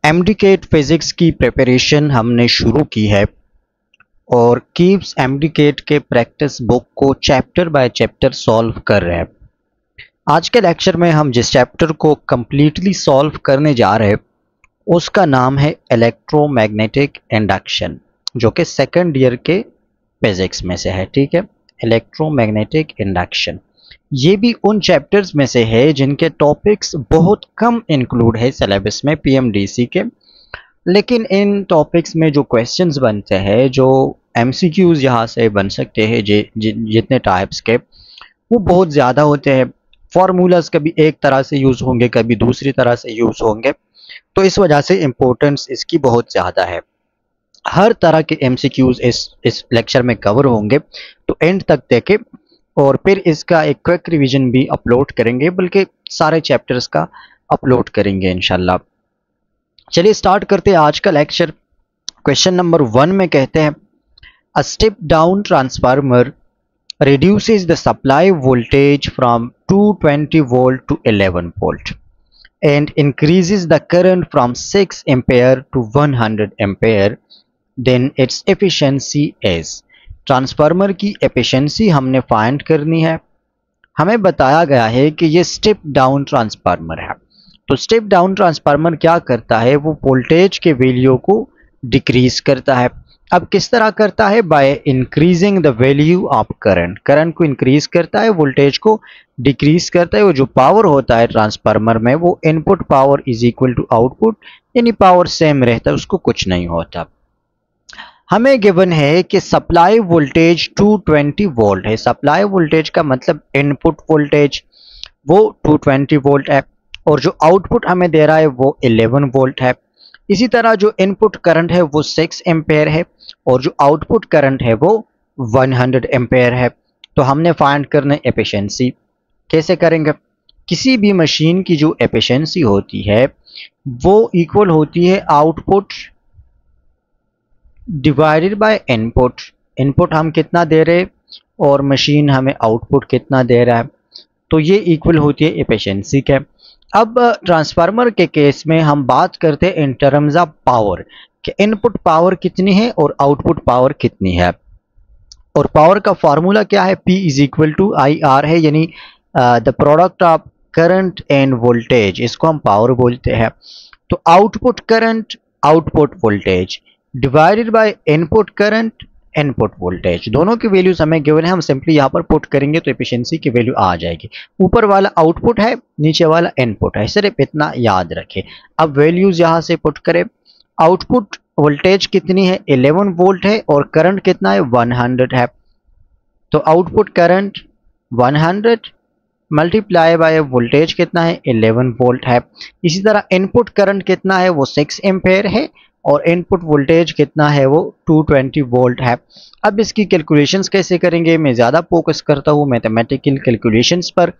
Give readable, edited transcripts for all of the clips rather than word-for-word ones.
MDCAT physics की preparation हमने शुरू की है और कीप्स एमडीकेट के प्रैक्टिस बुक को चैप्टर बाय चैप्टर सॉल्व कर रहे हैं। आज के लेक्चर में हम जिस चैप्टर को कंप्लीटली सॉल्व करने जा रहे हैं उसका नाम है इलेक्ट्रोमैग्नेटिक इंडक्शन, जो कि सेकंड ईयर के फिजिक्स में से है। ठीक है, इलेक्ट्रोमैग्नेटिक इंडक्शन ये भी उन चैप्टर्स में से है जिनके टॉपिक्स बहुत कम इंक्लूड है सिलेबस में पीएमडीसी के, लेकिन इन टॉपिक्स में जो क्वेश्चंस बनते हैं, जो एमसीक्यूज यहाँ से बन सकते हैं जितने टाइप्स के, वो बहुत ज़्यादा होते हैं। फार्मूलाज कभी एक तरह से यूज़ होंगे, कभी दूसरी तरह से यूज़ होंगे, तो इस वजह से इम्पोर्टेंस इसकी बहुत ज़्यादा है। हर तरह के एमसीक्यूज इस लेक्चर में कवर होंगे, तो एंड तक देखें और फिर इसका एक क्विक रिवीजन भी अपलोड करेंगे, बल्कि सारे चैप्टर्स का अपलोड करेंगे इंशाल्लाह। चलिए स्टार्ट करते हैं आज का लेक्चर। क्वेश्चन नंबर 1 में कहते हैं अ step down transformer reduces the supply voltage from 220 volt to 11 volt and increases the current from 6 ampere to 100 ampere, then its efficiency is। Transformer की एफिशिएंसी हमने फाइंड करनी है। हमें बताया गया है कि ये स्टेप डाउन ट्रांसफार्मर है। तो स्टेप डाउन ट्रांसफार्मर क्या करता है, वो वोल्टेज के वैल्यू को डिक्रीज करता है। अब किस तरह करता है, by increasing the value of current. Current को इंक्रीज करता है, वोल्टेज को डिक्रीज करता है। वो जो पावर होता है ट्रांसफार्मर में, वो input power is equal to output, यानी पावर सेम रहता है, उसको कुछ नहीं होता। हमें गिवन है कि सप्लाई वोल्टेज 220 वोल्ट है। सप्लाई वोल्टेज का मतलब इनपुट वोल्टेज वो 220 वोल्ट है, और जो आउटपुट हमें दे रहा है वो 11 वोल्ट है। इसी तरह जो इनपुट करंट है वो 6 एम्पेयर है, और जो आउटपुट करंट है वो 100 एम्पेयर है। तो हमने फाइंड करना एफिशिएंसी। कैसे करेंगे, किसी भी मशीन की जो एफिशिएंसी होती है वो इक्वल होती है output divided by input. Input हम कितना दे रहे हैं और मशीन हमें आउटपुट कितना दे रहा है, तो ये इक्वल होती है एफिशिएंसी के। अब ट्रांसफार्मर के केस में हम बात करते हैं इन टर्म्स ऑफ पावर, कि इनपुट पावर कितनी है और आउटपुट पावर कितनी है। और पावर का फार्मूला क्या है, P is equal to I R है, यानी the product of current and voltage, इसको हम पावर बोलते हैं। तो output current, output voltage divided by input current, input voltage, दोनों की वैल्यूज हमें गिवन है। हम सिंपली यहाँ पर पुट करेंगे तो एफिशिएंसी की वैल्यू आ जाएगी। ऊपर वाला आउटपुट है, नीचे वाला इनपुट है, सिर्फ इतना याद रखें। अब वैल्यूज यहाँ से पुट करें। आउटपुट वोल्टेज कितनी है, 11 वोल्ट है, और करंट कितना है, 100 है। तो output current 100 multiply by voltage कितना है, 11 वोल्ट है। इसी तरह इनपुट करंट कितना है, वो 6 एम्पेयर है, और इनपुट वोल्टेज कितना है, वो 220 वोल्ट है। अब इसकी कैलकुलेशंस कैसे करेंगे, मैं ज़्यादा फोकस करता हूँ मैथमेटिकल कैलकुलेशंस पर,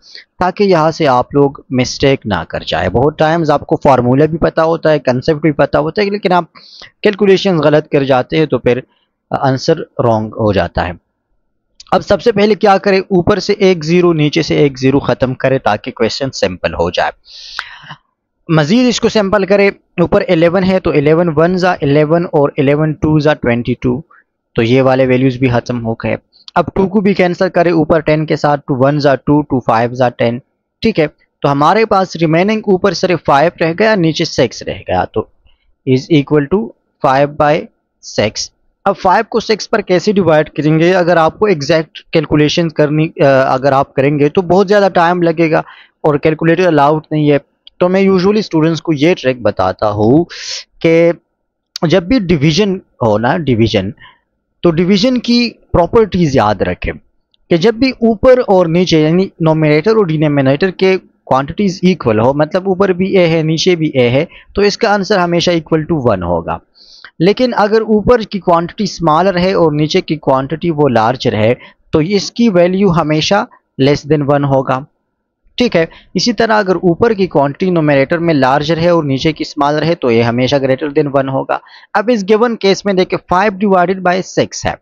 ताकि यहाँ से आप लोग मिस्टेक ना कर जाए। बहुत टाइम्स आपको फार्मूला भी पता होता है, कंसेप्ट भी पता होता है, लेकिन आप कैलकुलेशंस गलत कर जाते हैं तो फिर आंसर रॉन्ग हो जाता है। अब सबसे पहले क्या करें, ऊपर से एक ज़ीरो, नीचे से एक ज़ीरो ख़त्म करें ताकि क्वेश्चन सिंपल हो जाए। मजीद इसको सैंपल करें। ऊपर 11 है तो 11 1 ज़ा 11 और 11 2 ज़ा 22, तो ये वाले वैल्यूज़ भी खत्म हो गए। अब 2 को भी कैंसिल करें ऊपर 10 के साथ, 2 1 ज़ा 2, 2 5 ज़ा 10। ठीक है, तो हमारे पास रिमेनिंग ऊपर सिर्फ 5 रह गया, नीचे 6 रह गया, तो इज इक्वल टू 5/6। अब 5 को 6 पर कैसे डिवाइड करेंगे, अगर आपको एग्जैक्ट कैलकुलेशन करनी अगर आप करेंगे तो बहुत ज़्यादा टाइम लगेगा और कैलकुलेटर अलाउड नहीं है। तो मैं यूजुअली स्टूडेंट्स को ये ट्रिक बताता हूँ कि जब भी डिवीजन हो ना, डिवीजन, तो डिवीजन की प्रॉपर्टीज याद रखें कि जब भी ऊपर और नीचे यानी नोमिनेटर और डिनोमिनेटर के क्वांटिटीज इक्वल हो, मतलब ऊपर भी ए है नीचे भी ए है, तो इसका आंसर हमेशा इक्वल टू 1 होगा। लेकिन अगर ऊपर की क्वांटिटी स्मॉलर है और नीचे की क्वांटिटी वो लार्जर है, तो इसकी वैल्यू हमेशा लेस देन 1 होगा। ठीक है, इसी तरह अगर ऊपर की क्वांटिटी नोमिनेटर में लार्जर है और नीचे की स्मॉलर है, तो ये हमेशा ग्रेटर देन 1 होगा। अब इस गिवन केस में देखिए 5 डिवाइडेड बाय 6 है,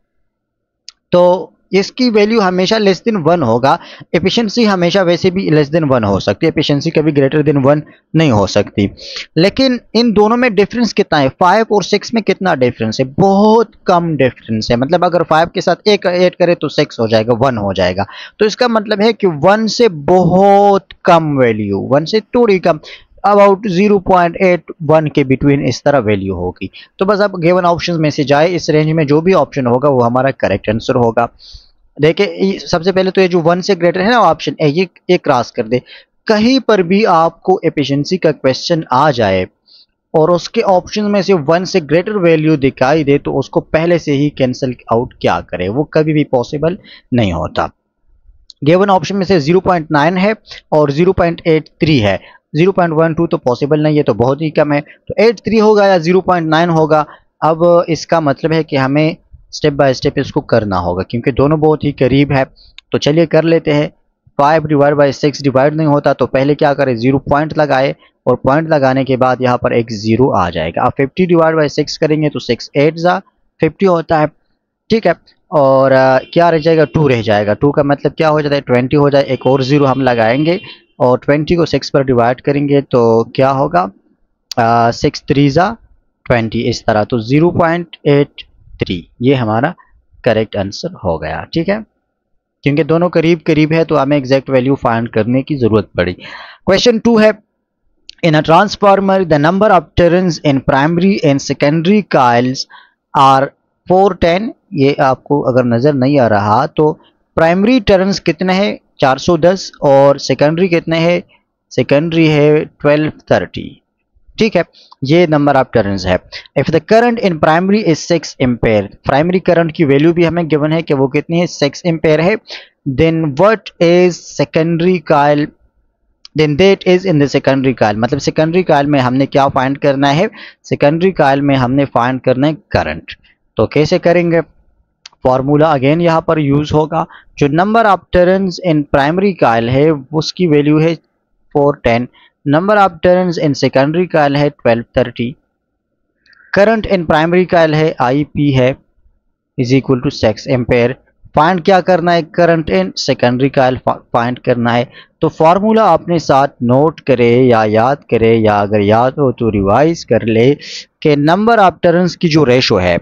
तो इसकी वैल्यू हमेशा लेस देन 1 होगा। एफिशिएंसी हमेशा वैसे भी लेस देन 1 हो सकती है, एफिशिएंसी कभी ग्रेटर देन 1 नहीं हो सकती। लेकिन इन दोनों में डिफरेंस कितना है, 5 और 6 में कितना डिफरेंस है, बहुत कम डिफरेंस है। मतलब अगर 5 के साथ एक ऐड करें तो 6 हो जाएगा, 1 हो जाएगा। तो इसका मतलब है कि 1 से बहुत कम वैल्यू, 1 से थोड़ी कम, अबाउट 0.81 के बिटवीन इस तरह वैल्यू होगी। तो बस अब गिवन ऑप्शंस में से जाए, इस रेंज में जो भी ऑप्शन होगा वो हमारा करेक्ट आंसर होगा। देखिए सबसे पहले तो ये जो 1 से ग्रेटर है ना ऑप्शन ए, ये क्रॉस कर दे। कहीं पर भी आपको एफिशिएंसी का क्वेश्चन आ जाए और उसके ऑप्शन में से 1 से ग्रेटर वैल्यू दिखाई दे तो उसको पहले से ही कैंसिल आउट क्या करें, वो कभी भी पॉसिबल नहीं होता। गिवन ऑप्शन में से 0.9 है और 0.83 है, 0.12 तो पॉसिबल नहीं है, तो बहुत ही कम है। तो 83 होगा या 0.9 होगा। अब इसका मतलब है कि हमें स्टेप बाय स्टेप इसको करना होगा क्योंकि दोनों बहुत ही करीब है। तो चलिए कर लेते हैं। 5 डिवाइड बाई 6 डिवाइड नहीं होता तो पहले क्या करें, 0 पॉइंट लगाए और पॉइंट लगाने के बाद यहाँ पर एक 0 आ जाएगा। अब 50 डिवाइड बाई 6 करेंगे तो 6 8 जा 50 होता है, ठीक है। और क्या रह जाएगा, 2 रह जाएगा। 2 का मतलब क्या हो जाता है, 20 हो जाए। एक और 0 हम लगाएंगे और 20 को 6 पर डिवाइड करेंगे तो क्या होगा, 6 3 जा 20 इस तरह। तो 0.83 ये हमारा करेक्ट आंसर हो गया, ठीक है। क्योंकि दोनों करीब करीब है तो हमें एग्जैक्ट वैल्यू फाइंड करने की जरूरत पड़ी। क्वेश्चन 2 है, in a transformer the number of turns in primary and secondary coils are 410। ये आपको अगर नजर नहीं आ रहा तो प्राइमरी टर्न्स कितने हैं 410 और सेकेंडरी कितने हैं, सेकेंडरी है 1230, ठीक है। ये नंबर ऑफ टर्न्स है। If the current in primary is 6 ampere, primary current की वैल्यू भी हमें गिवन है कि वो कितनी है 6 एम्पेयर है। Then what is secondary coil, then that is in the secondary coil, मतलब सेकेंडरी कॉइल में हमने क्या फाइंड करना है, सेकेंडरी कॉइल में हमने फाइंड करना है करंट। तो कैसे करेंगे, फॉर्मूला अगेन यहाँ पर यूज होगा। जो number of turns in primary coil है उसकी वैल्यू है 410, number of turns in secondary coil है 1230, करंट इन प्राइमरी कॉइल है IP है is equal to 6 ampere. Find क्या करना है, current in secondary coil find करना है। तो फॉर्मूला अपने साथ नोट करे या याद करे या अगर याद हो तो रिवाइज कर ले कि नंबर ऑफ टर्न्स की जो रेशो है,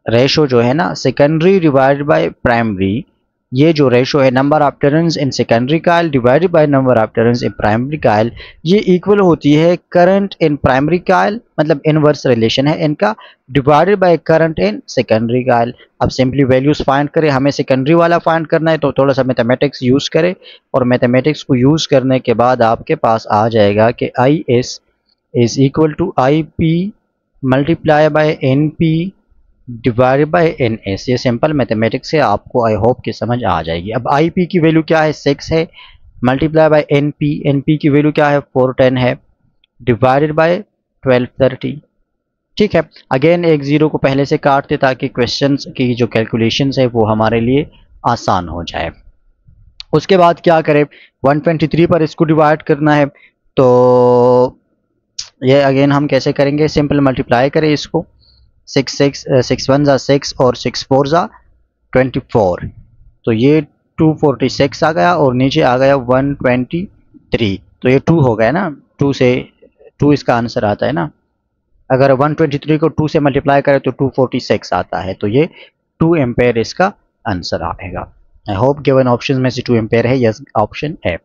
रेशो जो है ना सेकेंडरी डिवाइडेड बाय प्राइमरी, ये जो रेशो है number of turns in secondary coil divided by number of turns in primary coil, ये इक्वल होती है करंट इन प्राइमरी कॉइल, मतलब इनवर्स रिलेशन है इनका, divided by current in secondary coil. अब सिंपली वैल्यूज फाइंड करें, हमें सेकेंडरी वाला फाइंड करना है तो थोड़ा सा मैथमेटिक्स यूज करें और मैथमेटिक्स को यूज करने के बाद आपके पास आ जाएगा कि IS is equal to IP multiply by NP divided by NS। ये सिंपल मैथमेटिक्स है, आपको आई होप कि समझ आ जाएगी। अब IP की वैल्यू क्या है 6 है, मल्टीप्लाई बाय NP की वैल्यू क्या है 410 है, डिवाइडेड बाय 1230, ठीक है। अगेन एक 0 को पहले से काट दे ताकि क्वेश्चंस की जो कैलकुलेशंस है वो हमारे लिए आसान हो जाए। उसके बाद क्या करें, 123 पर इसको डिवाइड करना है तो ये अगेन हम कैसे करेंगे, सिंपल मल्टीप्लाई करें इसको, 6 1 जा 6 और 6 4 जा 24, तो ये 246 आ गया और नीचे आ गया 123, तो ये 2 हो गया ना, 2 से 2 इसका आंसर आता है ना। अगर 123 को 2 से मल्टीप्लाई करें तो 246 आता है, तो ये 2 एम्पेयर इसका आंसर आएगा। आई होप गिवन ऑप्शन में से 2 एम्पेयर है, यस ऑप्शन है।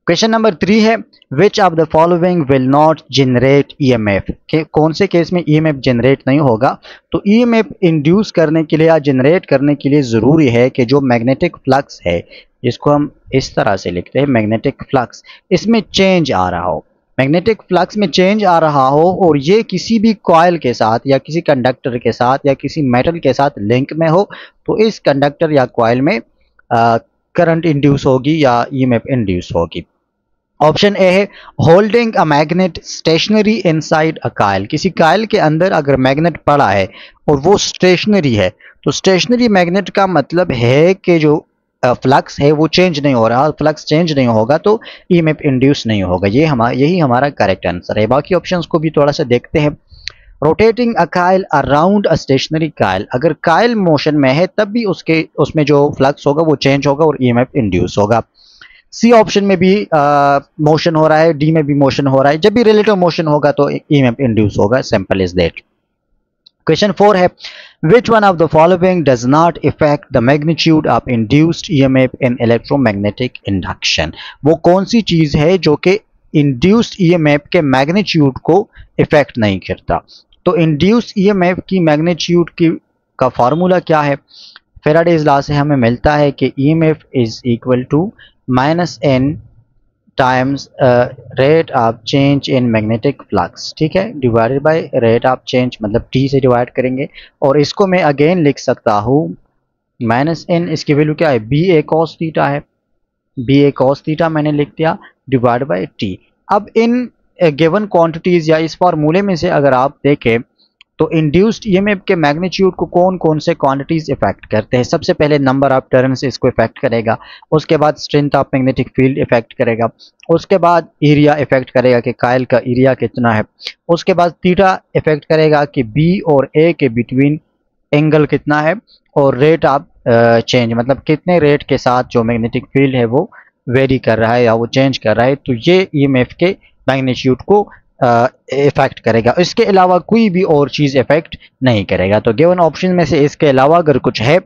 क्वेश्चन नंबर 3 है, which of the following will not generate EMF, कौन से केस में EMF जनरेट नहीं होगा। तो EMF इंड्यूस करने के लिए या जनरेट करने के लिए ज़रूरी है कि जो मैग्नेटिक फ्लक्स है, जिसको हम इस तरह से लिखते हैं मैग्नेटिक फ्लक्स, इसमें चेंज आ रहा हो, मैग्नेटिक फ्लक्स में चेंज आ रहा हो और ये किसी भी कॉइल के साथ या किसी कंडक्टर के साथ या किसी मेटल के साथ लिंक में हो, तो इस कंडक्टर या कॉइल में करंट इंड्यूस होगी या EMF इंड्यूस होगी। ऑप्शन ए है, holding a magnet stationary inside a coil, किसी कॉइल के अंदर अगर मैग्नेट पड़ा है और वो स्टेशनरी है, तो स्टेशनरी मैग्नेट का मतलब है कि जो फ्लक्स है वो चेंज नहीं हो रहा, फ्लक्स चेंज नहीं होगा तो EMF इंड्यूस नहीं होगा। यही हमारा करेक्ट आंसर है। बाकी ऑप्शंस को भी थोड़ा सा देखते हैं। Rotating a coil around a stationary coil, अगर काइल मोशन में है तब भी उसमें जो फ्लक्स होगा वो चेंज होगा और ईएमएफ इंड्यूस होगा। सी ऑप्शन में भी मोशन हो रहा है, डी में भी मोशन हो रहा है, जब भी रिलेटिव मोशन होगा तो ईएमएफ इंड्यूस होगा, सिंपल इज दैट। क्वेश्चन 4 है which one of the following does not effect the magnitude of induced EMF in electromagnetic induction, वो कौन सी चीज है जो कि इंड्यूस्ड ईएमएफ के मैग्नीट्यूड को इफेक्ट नहीं करता। तो इंड्यूस्ड ईएमएफ की मैग्नीट्यूड की का फार्मूला क्या है, फेराडेज लॉ से हमें मिलता है कि EMF is equal to minus N times rate of change in magnetic flux, ठीक है, divided by rate of change, मतलब टी से डिवाइड करेंगे। और इसको मैं अगेन लिख सकता हूँ माइनस एन, इसकी वैल्यू क्या है, बी ए कॉस थीटा है, बी ए कॉस थीटा मैंने लिख दिया डिवाइड बाय टी। अब इन गिवन क्वांटिटीज या इस फार्मूले में से अगर आप देखें तो इंड्यूस्ड ईएमएफ के मैग्नीट्यूड को कौन कौन से क्वांटिटीज इफेक्ट करते हैं। सबसे पहले नंबर ऑफ टर्न्स इसको इफेक्ट करेगा, उसके बाद strength of magnetic field effect करेगा, उसके बाद एरिया इफेक्ट करेगा कि काइल का एरिया कितना है, उसके बाद थीटा इफेक्ट करेगा कि बी और ए के बिटवीन एंगल कितना है, और रेट ऑफ चेंज मतलब कितने रेट के साथ जो मैग्नेटिक फील्ड है वो वेरी कर रहा है या वो चेंज कर रहा है, तो ये ईएमएफ के मैग्नीट्यूड को इफेक्ट करेगा। इसके अलावा कोई भी और चीज इफेक्ट नहीं करेगा। तो गिवन ऑप्शन में से इसके अलावा अगर कुछ है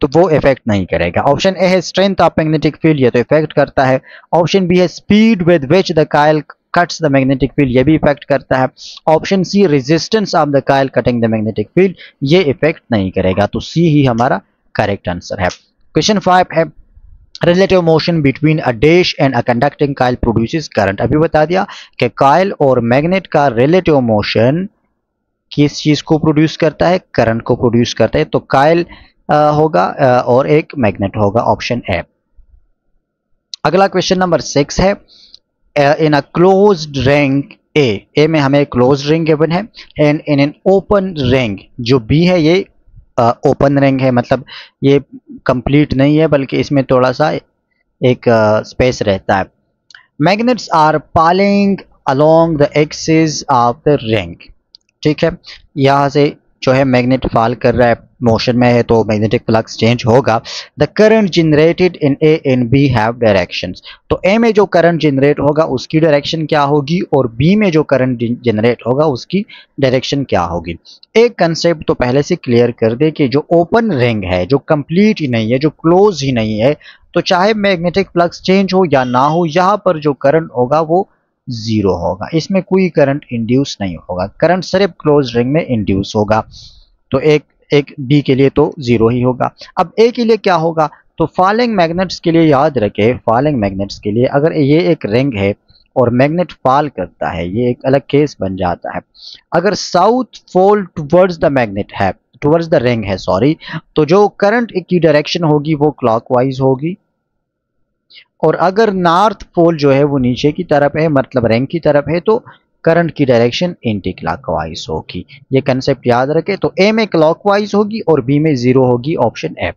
तो वो इफेक्ट नहीं करेगा। ऑप्शन ए है स्ट्रेंथ ऑफ मैग्नेटिक फील्ड, ये तो इफेक्ट करता है। ऑप्शन बी है speed with which the coil cuts the magnetic field, ये भी इफेक्ट करता है। Option C resistance of the coil cutting the magnetic field, ये इफेक्ट नहीं करेगा। तो सी ही हमारा करेक्ट आंसर है। क्वेश्चन 5 है relative motion between a dash and a conducting Kyle produces current. अभी बता दिया कि काइल और मैग्नेट का रिलेटिव मोशन किस चीज को प्रोड्यूस करता है, करंट को प्रोड्यूस करता है। तो काइल होगा और एक मैग्नेट होगा, ऑप्शन ए। अगला क्वेश्चन नंबर 6 है इन अ क्लोज्ड रिंग ए में हमें क्लोज्ड रिंग गिवन है, and in an open ring, जो बी है ये ओपन रिंग है, मतलब ये कंप्लीट नहीं है बल्कि इसमें थोड़ा सा एक स्पेस रहता है। Magnets are falling along the axis of the ring, ठीक है, यहाँ से जो है मैग्नेट फॉल कर रहा है, मोशन में है, तो मैग्नेटिक फ्लक्स चेंज होगा। The current generated in A and B have directions, तो ए में जो करंट जनरेट होगा उसकी डायरेक्शन क्या होगी, और बी में जो करंट जनरेट होगा उसकी डायरेक्शन क्या होगी। एक कंसेप्ट तो पहले से क्लियर कर दे कि जो ओपन रिंग है, जो कंप्लीट ही नहीं है, जो क्लोज ही नहीं है, तो चाहे मैग्नेटिक फ्लक्स चेंज हो या ना हो, यहाँ पर जो करंट होगा वो जीरो होगा, इसमें कोई करंट इंड्यूस नहीं होगा। करंट सिर्फ क्लोज रिंग में इंड्यूस होगा। तो एक बी के लिए तो जीरो ही होगा। अब ए के लिए क्या होगा, तो फॉलिंग मैग्नेट्स के लिए याद रखे, फॉलिंग मैग्नेट्स के लिए अगर ये एक रिंग है और मैग्नेट फॉल करता है, ये एक अलग केस बन जाता है। अगर साउथ फोल टुवर्ड्स द मैग्नेट है, टुवर्ड्स द रिंग है सॉरी, तो जो करंट की डायरेक्शन होगी वो क्लॉकवाइज होगी, और अगर नॉर्थ पोल जो है वो नीचे की तरफ है, मतलब रिंग की तरफ है, तो करंट की डायरेक्शन एंटी क्लॉकवाइज होगी। ये कंसेप्ट याद रखें। तो ए में क्लॉकवाइज होगी और बी में जीरो होगी, ऑप्शन ए।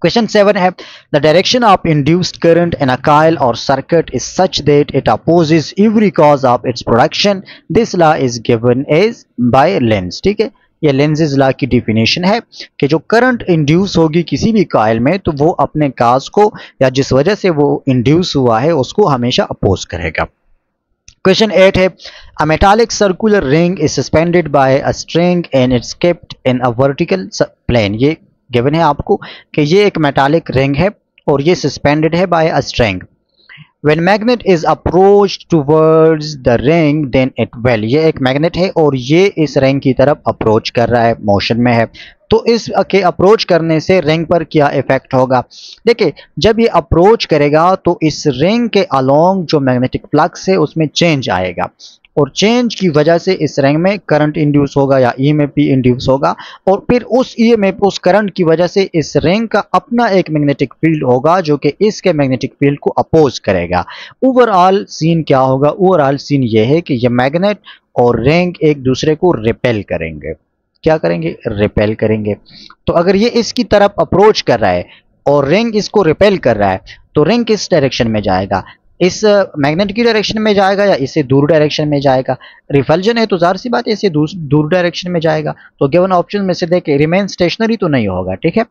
क्वेश्चन 7 है the direction of induced current in a coil or circuit is such that it opposes every cause of its production, this law is given as by Lenz, ठीक है, ये lenses law की definition है कि जो current induce होगी किसी भी कॉइल में, तो वो अपने काज को या जिस वजह से वो इंड्यूस हुआ है उसको हमेशा अपोज करेगा। क्वेश्चन 8 है a metallic circular ring is suspended by a string and it's kept in a vertical plane, ये गिवन है आपको कि ये एक मेटालिक रिंग है और ये सस्पेंडेड है by a string. When magnet is approached towards the ring, then it will, ये एक मैग्नेट है और ये इस रिंग की तरफ अप्रोच कर रहा है, मोशन में है, तो इस के अप्रोच करने से रिंग पर क्या इफेक्ट होगा। देखिए जब ये अप्रोच करेगा तो इस रिंग के अलोंग जो मैग्नेटिक फ्लक्स है उसमें चेंज आएगा, और चेंज की वजह से इस रिंग में करंट इंड्यूस होगा या ईएमएफ भी इंड्यूस होगा, और फिर उस ईएमएफ उस करंट की वजह से इस रिंग का अपना एक मैग्नेटिक फील्ड होगा जो कि इसके मैग्नेटिक फील्ड को अपोज करेगा। ओवरऑल सीन क्या होगा, ओवरऑल सीन ये है कि ये मैग्नेट और रिंग एक दूसरे को रिपेल करेंगे। क्या करेंगे, रिपेल करेंगे। तो अगर ये इसकी तरफ अप्रोच कर रहा है और रिंग इसको रिपेल कर रहा है, तो रिंग किस डायरेक्शन में जाएगा, इस मैग्नेट की डायरेक्शन में जाएगा या इससे दूर डायरेक्शन में जाएगा। रिपल्जन है तो जाहिर सी बात है इससे दूर डायरेक्शन में जाएगा। तो गिवन ऑप्शन में से देखें रिमेन स्टेशनरी तो नहीं होगा, ठीक है,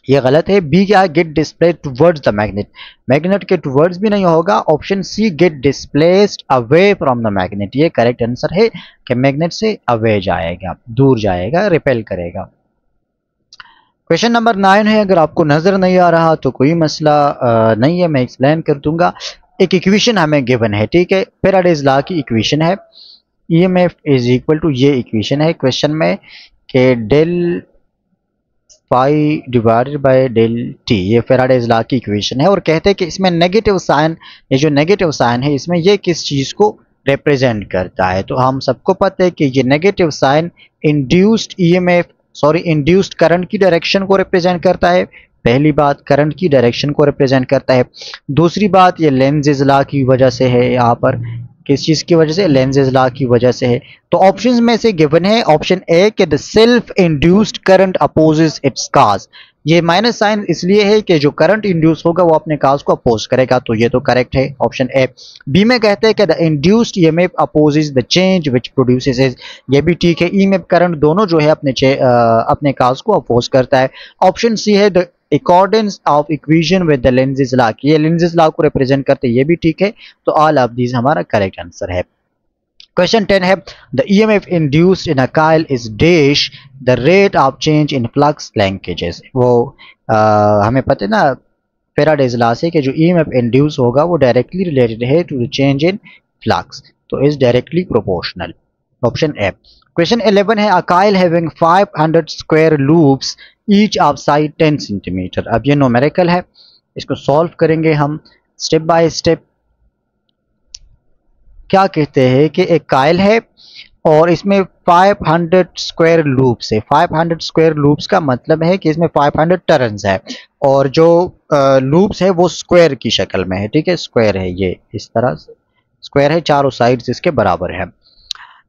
ये गलत है। बी क्या है, get display towards the magnet, magnet के टुवर्ड्स भी नहीं होगा। Option C get displaced away from the magnet, ये करेक्ट आंसर है कि मैग्नेट से अवे जाएगा, दूर जाएगा, रिपेल करेगा। क्वेश्चन नंबर 9 है, अगर आपको नजर नहीं आ रहा तो कोई मसला नहीं है, मैं एक्सप्लेन कर दूंगा। एक इक्वेशन हमें गिवन है, ठीक है, फैराडेज लॉ की इक्वेशन है, ईएमएफ इज इक्वल टू, ये इक्वेशन है क्वेश्चन में कि del phi divided by del t, ये फैराडेज लॉ की इक्वेशन है। और कहते हैं कि इसमें नेगेटिव साइन, ये जो नेगेटिव साइन है इसमें ये किस चीज़ को रिप्रेजेंट करता है। तो हम सबको पता है कि ये negative sign induced EMF, sorry induced current की डायरेक्शन को रिप्रेजेंट करता है। पहली बात करंट की डायरेक्शन को रिप्रेजेंट करता है। दूसरी बात ये लेंजेस लॉ की वजह से है, यहाँ पर किस चीज की वजह से, लेंजेस लॉ की वजह से है। तो ऑप्शंस में से गिवन है ऑप्शन ए कि the self induced current opposes its cause, ये माइनस साइन इसलिए है कि जो करंट इंड्यूस होगा वो अपने काज को अपोज करेगा, तो ये तो करेक्ट है ऑप्शन ए। बी में कहते हैं कि the induced EMF opposes the change which produces is, ये भी ठीक है, ईएमएफ करंट दोनों जो है अपने काज को अपोज करता है। ऑप्शन सी है the accordance of equation with the Lenz's law, ये लेंजेस लॉ को रिप्रेजेंट करते हैं, ये भी ठीक है। तो ऑल ऑफ दीज हमारा करेक्ट आंसर है। क्वेश्चन 10 है, the EMF induced in a coil is dash the rate of change in flux linkages, वो हमें पता है ना फैराडेज लॉ से कि जो ईएमएफ इंड्यूस होगा वो डायरेक्टली रिलेटेड है to the change in flux, तो is directly proportional, option A. Question 11 है, a coil having 500 square loops each of side 10 centimetre. अब ये न्यूमेरिकल है, इसको सॉल्व करेंगे हम स्टेप बाय स्टेप। क्या कहते हैं कि एक कॉइल है और इसमें 500 स्क्वायर लूप्स है। 500 स्क्वायर लूप्स का मतलब है कि इसमें 500 टर्न्स है और जो लूप्स है वो स्क्वायर की शक्ल में है, ठीक है, स्क्वायर है, ये इस तरह से स्क्वायर है, चारों साइड्स इसके बराबर है।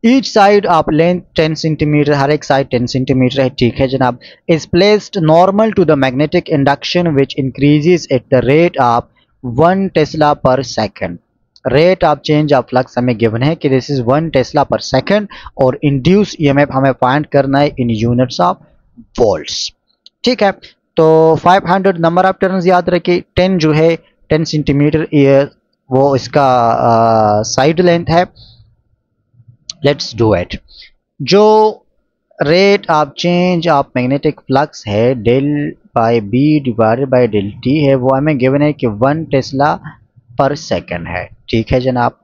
Each side of length 10 centimetre, हर एक साइड 10 सेंटीमीटर है, ठीक है जनाब। Is placed normal to the magnetic induction which increases at the rate of 1 tesla per second. Rate of change of flux हमें गिवन है कि this is 1 tesla per second और इंड्यूस ईएमएफ हमें find करना है इन यूनिट्स ऑफ वोल्ट्स, ठीक है। तो 500 नंबर ऑफ टर्न्स याद रखिए, 10 जो है 10 सेंटीमीटर वो इसका साइड लेंथ है। Let's do it. जो rate of change of magnetic flux है del by B divided by del T है, वो हमें गिवन है कि 1 टेस्ला पर सेकंड है, ठीक है जनाब।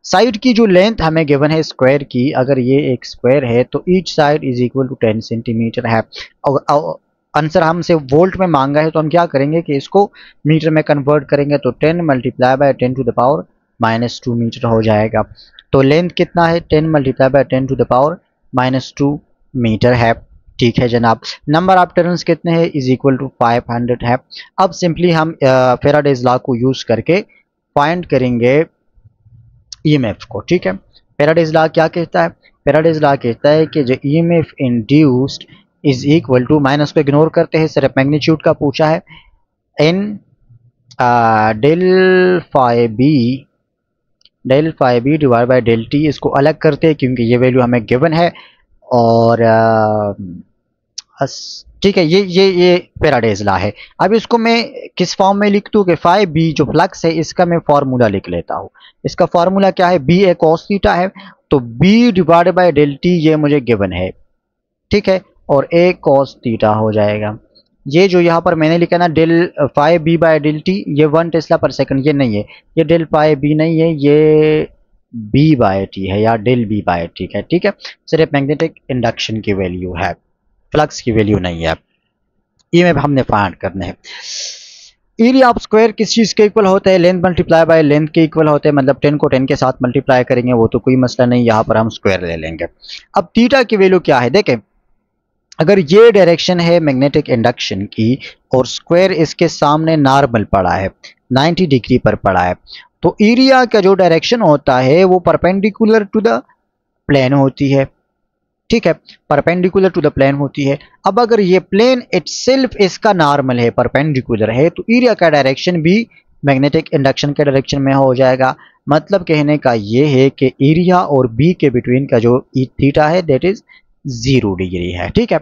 साइड की जो लेंथ हमें गिवन है स्क्वायर की, अगर ये एक स्क्वायर है तो each side is equal to 10 centimetre है। आंसर हमसे वोल्ट में मांगा है तो हम क्या करेंगे कि इसको मीटर में कन्वर्ट करेंगे, तो 10 multiply by 10 to the power -2 metre हो जाएगा। तो लेंथ कितना है, 10 multiply by 10 to the power -2 metre है, ठीक है जनाब। नंबर ऑफ टर्न्स कितने हैं, इज इक्वल टू 500 है। अब सिंपली हम फैराडेज लॉ को यूज करके फाइंड करेंगे ईएमएफ को, ठीक है। फैराडेज लॉ क्या कहता है, फैराडेज लॉ कहता है कि जो EMF induced is equal to, minus को इग्नोर करते हैं, सिर्फ मैग्नीट्यूड का पूछा है, N del phi B divide by del t, इसको अलग करते हैं क्योंकि ये वैल्यू हमें गिवन है। और ठीक है, ये फैराडेज लॉ है। अब इसको मैं किस फॉर्म में लिख दूं कि फाई बी जो फ्लक्स है इसका मैं फार्मूला लिख लेता हूँ। इसका फार्मूला क्या है, बी ए कॉस थीटा है, तो B divide by del t ये मुझे गिवन है, ठीक है, और ए कॉस थीटा हो जाएगा। ये जो यहाँ पर मैंने लिखा ना del phi B by del t, ये 1 टेस्ला पर सेकंड, ये नहीं है, ये डेल फाई बी नहीं है, ये बी बाय टी है या डेल बी बाय टी है, ठीक है। सिर्फ मैग्नेटिक इंडक्शन की वैल्यू है, फ्लक्स की वैल्यू नहीं है। ईएमएफ हमने फाइंड करने हैं। एरिया ऑफ स्क्वायर किस चीज के इक्वल होता है, लेंथ मल्टीप्लाई बाय लेंथ के इक्वल होते हैं, मतलब 10 को 10 के साथ मल्टीप्लाई करेंगे वो तो कोई मसला नहीं, यहाँ पर हम स्क्वायर ले लेंगे। अब थीटा की वैल्यू क्या है, देखें अगर ये डायरेक्शन है मैग्नेटिक इंडक्शन की और स्क्वायर इसके सामने नॉर्मल पड़ा है, 90 डिग्री पर पड़ा है, तो एरिया का जो डायरेक्शन होता है वो परपेंडिकुलर टू द प्लेन होती है, ठीक है, परपेंडिकुलर टू द प्लेन होती है। अब अगर ये प्लेन इटसेल्फ इसका नॉर्मल है, परपेंडिकुलर है, तो एरिया का डायरेक्शन भी मैग्नेटिक इंडक्शन के डायरेक्शन में हो जाएगा। मतलब कहने का ये है कि एरिया और बी के बिटवीन का जो थीटा है दैट इज 0 डिग्री है। ठीक है,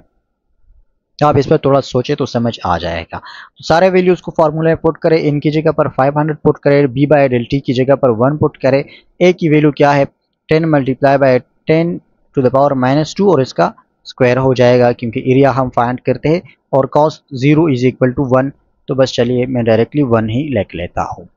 तो आप इस पर थोड़ा सोचे तो समझ आ जाएगा। तो सारे वैल्यूज को फॉर्मूला में पुट करें, इन की जगह पर 500 पुट करें, बी बाय डेल टी की जगह पर 1 पुट करें, ए की वैल्यू क्या है 10 multiply by 10 to the power -2 और इसका स्क्वायर हो जाएगा क्योंकि एरिया हम फाइंड करते हैं और कॉस 0 इज इक्वल टू 1। तो बस चलिए मैं डायरेक्टली 1 ही लिख लेता हूँ।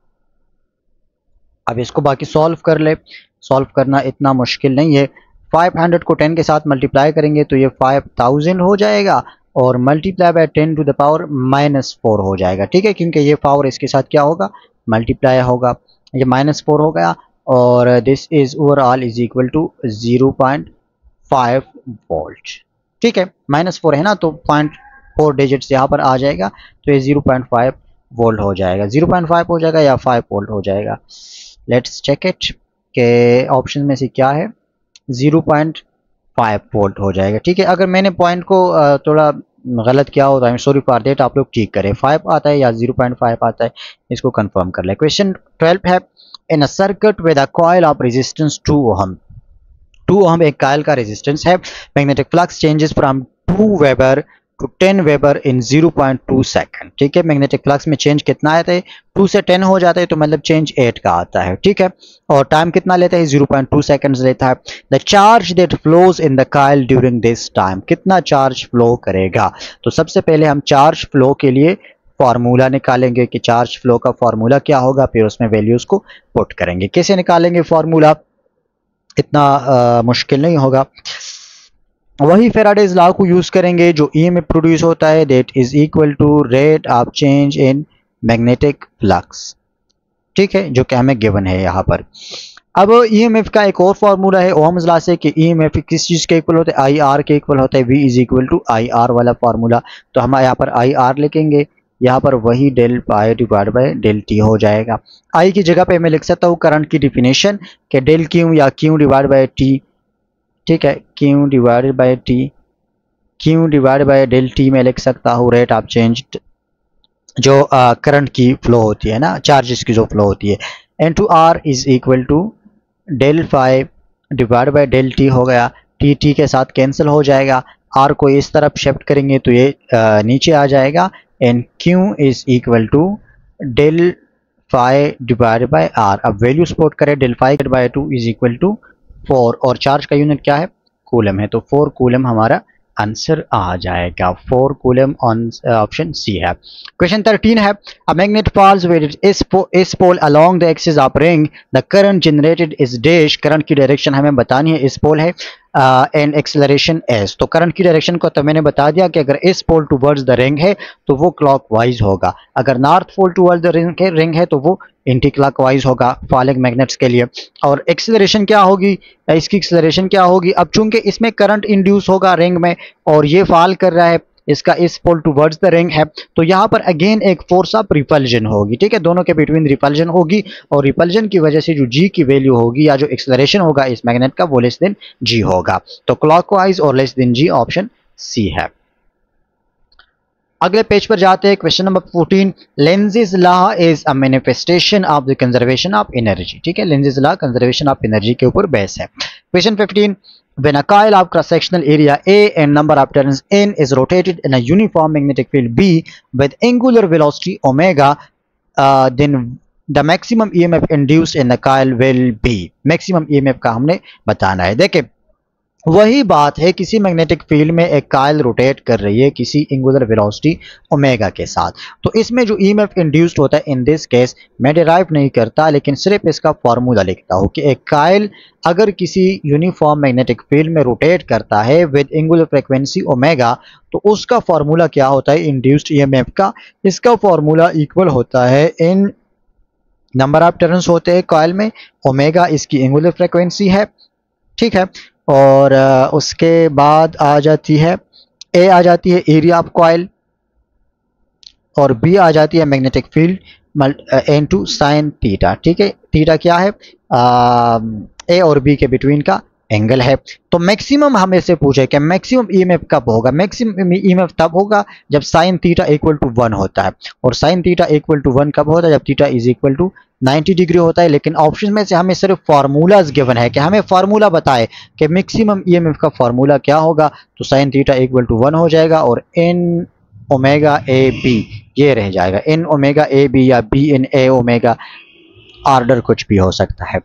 अब इसको बाकी सॉल्व कर ले। सॉल्व करना इतना मुश्किल नहीं है। 500 को 10 के साथ मल्टीप्लाई करेंगे तो ये 5000 हो जाएगा और multiply by 10 to the power -4 हो जाएगा। ठीक है, क्योंकि ये पावर इसके साथ क्या होगा मल्टीप्लाई होगा, ये -4 हो गया और this is overall is equal to 0.5 volt. ठीक है, -4 है ना तो 0.4 डिजिट्स यहाँ पर आ जाएगा तो ये 0.5 वोल्ट हो जाएगा, 0.5 हो जाएगा या 5 वोल्ट हो जाएगा। लेट्स चेक इट के ऑप्शन में से क्या है 0.5 वोल्ट हो जाएगा। ठीक है, अगर मैंने पॉइंट को थोड़ा गलत किया हो तो I am sorry for that, आप लोग ठीक करें 5 आता है या 0.5 आता है इसको कंफर्म कर ले। क्वेश्चन 12 है in a circuit with a coil of resistance 2 ohm, 2 ohm एक कॉइल का रेजिस्टेंस है, magnetic flux changes from 2 weber to 10 weber in 0.2 second. ठीक है, मैग्नेटिक फ्लक्स में चेंज कितना आता है 2 से 10 हो जाता है तो मतलब चेंज 8 का आता है। ठीक है, और टाइम कितना लेता है 0.2 सेकंड्स लेता है। The charge that flows in the coil during this time, कितना चार्ज फ्लो करेगा। तो सबसे पहले हम चार्ज फ्लो के लिए फार्मूला निकालेंगे कि चार्ज फ्लो का फार्मूला क्या होगा, फिर उसमें वैल्यूज को पुट करेंगे। कैसे निकालेंगे फार्मूला, इतना मुश्किल नहीं होगा। वही फेराडेज लॉ को यूज करेंगे जो ईएमएफ प्रोड्यूस होता है that is equal to rate of change in magnetic flux. ठीक है, जो कि हमें गिवन है यहाँ पर। अब ईएमएफ का एक और फार्मूला है ओहम्स लॉ से कि ईएमएफ किस चीज के इक्वल होता है आई आर के इक्वल होता है, V is equal to I R वाला फार्मूला। तो हम यहाँ पर आई आर लिखेंगे, यहाँ पर वही del phi divide by del t हो जाएगा। आई की जगह पे मैं लिख सकता हूँ करंट की डिफिनेशन कि डेल क्यू या क्यू डिवाइड बाय टी। ठीक है, Q divided by t, Q divided by del t में लिख सकता हूँ रेट ऑफ चेंज जो करंट की फ्लो होती है ना, चार्जेस की जो फ्लो होती है। N to R is equal to del phi divide by del t हो गया, टी टी के साथ कैंसिल हो जाएगा, आर को इस तरफ शिफ्ट करेंगे तो ये नीचे आ जाएगा। And Q is equal to del phi divide by R. अब वैल्यू स्पोर्ट करें, del phi by 2 is equal to 4 और चार्ज का यूनिट क्या है कूलम है तो 4 कूलम हमारा आंसर आ जाएगा। 4 कूलम ऑप्शन सी है। क्वेश्चन 13 है a magnet falls with S pole along the axis of ring, the current generated is dash. Current की डायरेक्शन हमें बतानी है, इस पोल है एंड एक्सेलरेशन एस। तो करंट की डायरेक्शन को तो मैंने बता दिया कि अगर इस पोल टुवर्ड्स द रिंग है तो वो क्लॉकवाइज होगा, अगर north pole towards the ring है तो वो एंटी क्लॉकवाइज होगा फॉलिंग मैग्नेट्स के लिए। और एक्सेलरेशन क्या होगी, इसकी एक्सेलरेशन क्या होगी, अब चूंकि इसमें करंट इंड्यूस होगा रिंग में और ये फॉल कर रहा है, इसका इस पोल टुवर्ड्स द रिंग है तो यहाँ पर अगेन एक फोर्स ऑफ रिपल्जन होगी। ठीक है, दोनों के बिटवीन रिपल्जन होगी और रिपल्जन की वजह से जो जी की वैल्यू होगी या जो एक्सेलरेशन होगा इस मैग्नेट का वो लेस देन जी होगा। तो क्लॉकवाइज और less than g option C है। अगले पेज पर जाते हैं। Question number 14 Lenz's law is a manifestation of the conservation of energy. ठीक है, Lenz's law conservation of energy के ऊपर बेस है। Question 15 when a coil of cross sectional area A and number of turns N is rotated in a uniform magnetic field B with angular velocity omega, then the maximum EMF induced in the coil will be। maximum EMF का हमने बताना है। देखिए वही बात है, किसी magnetic field में एक कॉइल रोटेट कर रही है किसी एंगुलर वेलोसिटी ओमेगा के साथ, तो इसमें जो ईएमएफ इंड्यूस्ड होता है इन दिस केस मैं डिराइव नहीं करता लेकिन सिर्फ इसका फार्मूला लिखता हूँ कि एक कॉइल अगर किसी यूनिफॉर्म मैग्नेटिक फील्ड में रोटेट करता है विद एंगुलर फ्रीक्वेंसी ओमेगा तो उसका फार्मूला क्या होता है इंड्यूस्ड ईएमएफ का। इसका फार्मूला इक्वल होता है इन नंबर ऑफ टर्न्स होते हैं कॉइल में, ओमेगा इसकी एंगुलर फ्रीक्वेंसी है। ठीक है, और उसके बाद आ जाती है ए आ जाती है एरिया ऑफ कॉइल और बी आ जाती है magnetic field into sine theta. ठीक है, थीटा क्या है ए और बी के बिटवीन का एंगल है। तो मैक्सिमम हमें से पूछे कि मैक्सिमम ईएमएफ कब होगा। मैक्सिमम ईएमएफ तब होगा जब साइन थीटा इक्वल टू 1 होता है। और साइन थीटा इक्वल टू 1 कब होता है? जब theta is equal to 90 degree होता है। लेकिन ऑप्शन में से हमें सिर्फ फार्मूलाज गिवन है कि हमें फार्मूला बताए कि मैक्सिमम ईएमएफ का फार्मूला क्या होगा। तो साइन थीटा इक्वल टू 1 हो जाएगा और एन ओमेगा ए बी ये रह जाएगा। एन ओमेगा ए बी या B N A omega, order कुछ भी हो सकता है।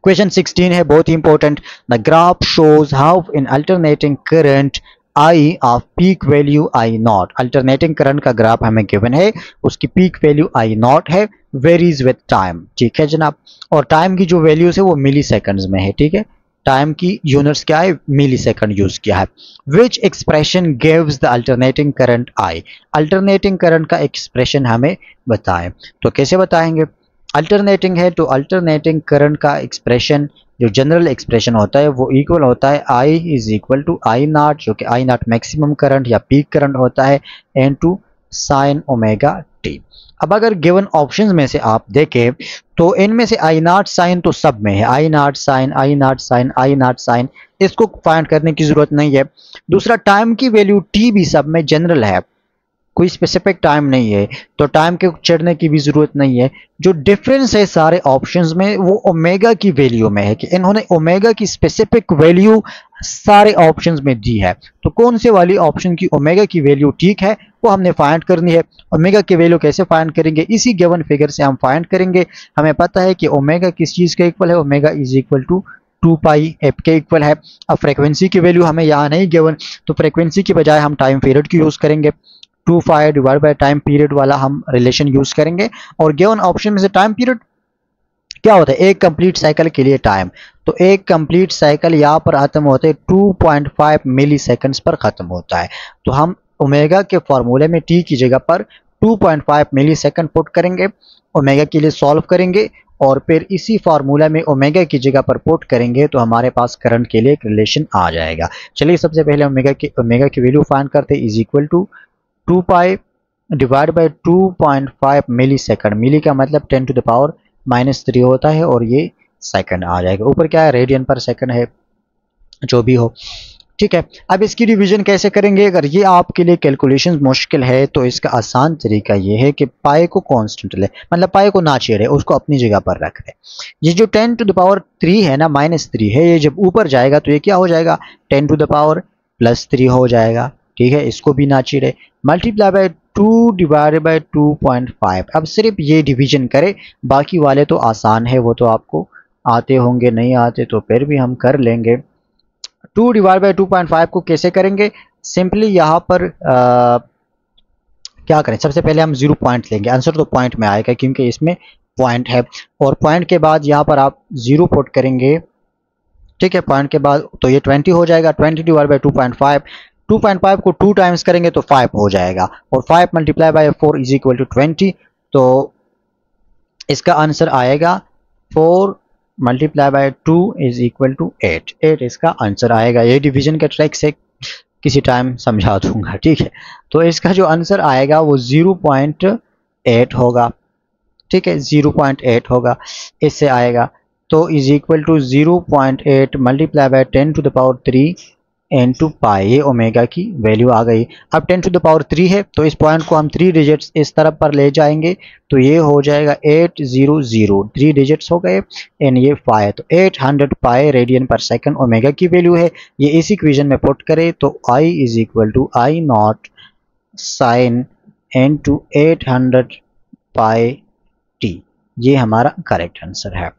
क्वेश्चन 16 है, बहुत ही important. The graph shows how an alternating current I of peak value I naught. Alternating current का ग्राफ हमें गिवन है, उसकी पीक वैल्यू आई नॉट है, वेरीज विद टाइम। ठीक है जनाब। और टाइम की जो वैल्यूज है वो मिली सेकंड्स में है। ठीक है, टाइम की यूनिट्स क्या है? मिली सेकंड यूज किया है। Which expression gives the alternating current I. Alternating current का एक्सप्रेशन हमें बताएं। तो कैसे बताएंगे? अल्टरनेटिंग है तो अल्टरनेटिंग करंट का एक्सप्रेशन जो जनरल एक्सप्रेशन होता है वो इक्वल होता है I is equal to I naught, जो कि आई नॉट मैक्सिमम करंट या पीक करंट होता है, N to sine omega T. अब अगर गिवन ऑप्शंस में से आप देखें तो इनमें से आई नॉट साइन तो सब में है, I naught sine, I naught sine, I naught sine, इसको फाइंड करने की जरूरत नहीं है। दूसरा, टाइम की वैल्यू टी भी सब में जनरल है, कोई स्पेसिफिक टाइम नहीं है, तो टाइम के चढ़ने की भी जरूरत नहीं है। जो डिफरेंस है सारे ऑप्शंस में वो ओमेगा की वैल्यू में है कि इन्होंने ओमेगा की स्पेसिफिक वैल्यू सारे ऑप्शंस में दी है। तो कौन से वाली ऑप्शन की ओमेगा की वैल्यू ठीक है वो हमने फाइंड करनी है। ओमेगा की वैल्यू कैसे फाइंड करेंगे? इसी गिवन फिगर से हम फाइंड करेंगे। हमें पता है कि ओमेगा किस चीज के इक्वल है, omega is equal to 2 pi F के इक्वल है। अब फ्रीक्वेंसी की वैल्यू हमें यहाँ नहीं गिवन, तो फ्रीक्वेंसी की बजाय हम टाइम पीरियड की यूज करेंगे। 2 pi divide by time period वाला हम रिलेशन यूज करेंगे। और गिवन ऑप्शन में से टाइम पीरियड क्या होता है? एक कंप्लीट साइकिल के लिए टाइम। तो एक कंप्लीट साइकिल यहाँ पर खत्म होते 2.5 मिली सेकेंड्स पर खत्म होता है। तो हम ओमेगा के फॉर्मूले में टी की जगह पर 2.5 मिली सेकेंड पुट करेंगे, ओमेगा के लिए सॉल्व करेंगे और फिर इसी फार्मूला में ओमेगा की जगह पर पुट करेंगे तो हमारे पास करंट के लिए एक रिलेशन आ जाएगा। चलिए सबसे पहले ओमेगा की वैल्यू फाइंड करते हैं। Is equal to 2 pi divide by 2.5 milli second. Milli का मतलब 10 टू द पावर -3 होता है और ये सेकंड आ जाएगा। ऊपर क्या है? रेडियन पर सेकंड है, जो भी हो। ठीक है, अब इसकी डिवीजन कैसे करेंगे? अगर ये आपके लिए कैलकुलेशन मुश्किल है तो इसका आसान तरीका ये है कि पाई को कांस्टेंट ले, मतलब पाई को ना छेड़े, उसको अपनी जगह पर रख दे। ये जो 10 टू द पावर 3 है ना, -3 है, ये जब ऊपर जाएगा तो ये क्या हो जाएगा? 10 टू द पावर +3 हो जाएगा। ठीक है, इसको भी ना छेड़े। Multiply by 2 divided by 2.5। अब सिर्फ ये डिवीजन करें, बाकी वाले तो आसान है, वो तो आपको आते होंगे, नहीं आते तो फिर भी हम कर लेंगे। 2 डिवाइड बाई 2.5 को कैसे करेंगे? सिंपली यहाँ पर क्या करें? सबसे पहले हम 0 पॉइंट लेंगे, आंसर तो पॉइंट में आएगा क्योंकि इसमें पॉइंट है। और पॉइंट के बाद यहाँ पर आप 0 पुट करेंगे। ठीक है, पॉइंट के बाद तो ये 20 हो जाएगा। 20 डिवाइड बाई 2.5, 2.5 को 2 टाइम्स करेंगे तो 5 हो जाएगा। और 5 multiply by 4 is equal to 20। तो इसका आंसर आएगा 4 multiply by 2 is equal to 8। 8 इसका आंसर आएगा। ये डिवीजन के ट्रिक से किसी टाइम समझा दूंगा। ठीक है, तो इसका जो आंसर आएगा वो 0.8 होगा। ठीक है, 0.8 होगा, इससे आएगा। तो is equal to 0.8 multiply by 10 to the power 3 into pi. ये ओमेगा की वैल्यू आ गई। अब 10 टू द पावर 3 है तो इस पॉइंट को हम 3 डिजिट्स इस तरफ पर ले जाएंगे तो ये हो जाएगा 800। 3 डिजिट्स हो गए एंड ये 5, तो 800 पाई रेडियन पर सेकंड ओमेगा की वैल्यू है। ये इसी इक्वेशन में पुट करें तो I is equal to I naught sine into 800 pi t. ये हमारा करेक्ट आंसर है।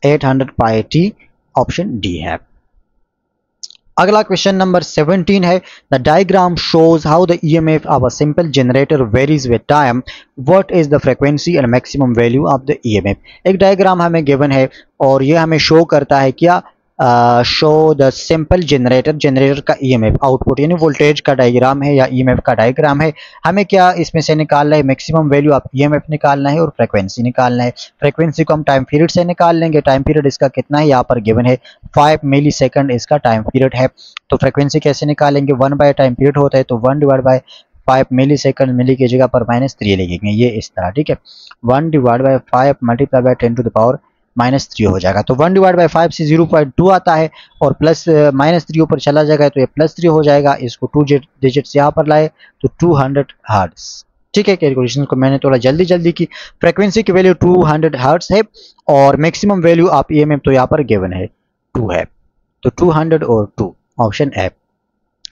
800 पाई टी ऑप्शन डी है। अगला क्वेश्चन नंबर 17 है। The diagram shows how the EMF of a simple generator varies with time. What is the frequency and maximum value of the EMF. एक diagram हमें given है और ये हमें show करता है क्या? शो द सिंपल जनरेटर का ईएमएफ आउटपुट, यानी वोल्टेज का डायग्राम है या ईएमएफ का डायग्राम है। हमें क्या इसमें से निकालना है? मैक्सिमम वैल्यू ऑफ ईएमएफ निकालना है और फ्रीक्वेंसी निकालना है। फ्रीक्वेंसी को हम टाइम पीरियड से निकाल लेंगे। टाइम पीरियड इसका कितना है? यहाँ पर गिवन है 5 मिली सेकंड इसका टाइम पीरियड है। तो फ्रीक्वेंसी कैसे निकालेंगे? 1 बाय टाइम पीरियड होता है तो 1 डिवाइड बाय 5 मिली सेकंड, मिली की जगह पर -3 लिखेंगे, ये इस तरह। ठीक है, 1 divide by 5 multiply by 10 to the power -3 हो जाएगा। तो 1/5 से 0.2 आता है और प्लस -3 ऊपर चला जाएगा तो ये +3 हो जाएगा। इसको 2 डिजिट्स यहाँ पर लाए तो 200 हर्ट्ज। ठीक है, कैलकुलेशन को मैंने थोड़ा जल्दी की। फ्रीक्वेंसी की वैल्यू 200 हर्ट्ज है और मैक्सिमम वैल्यू आप EMF तो यहाँ पर गिवन है 2 है, तो 200 और 2 ऑप्शन है।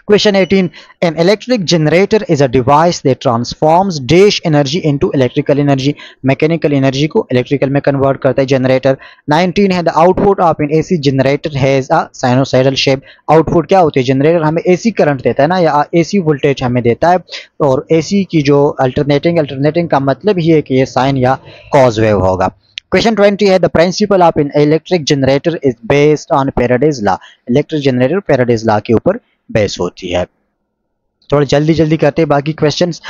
Question 18. An electric generator is a device that transforms dash energy into electrical energy. Mechanical energy को electrical में convert करता है generator. 19 है the output of an AC generator has a sinusoidal shape. Output क्या होती है? Generator हमें AC current देता है ना, या AC वोल्टेज हमें देता है, और AC की जो अल्टरनेटिंग का मतलब ही है कि ये साइन या कॉज वेव होगा। Question 20 है the principle of an electric generator is based on Faraday's law. Electric generator Faraday's law के ऊपर बेस होती है। थोड़ा जल्दी करते हैं बाकी क्वेश्चंस।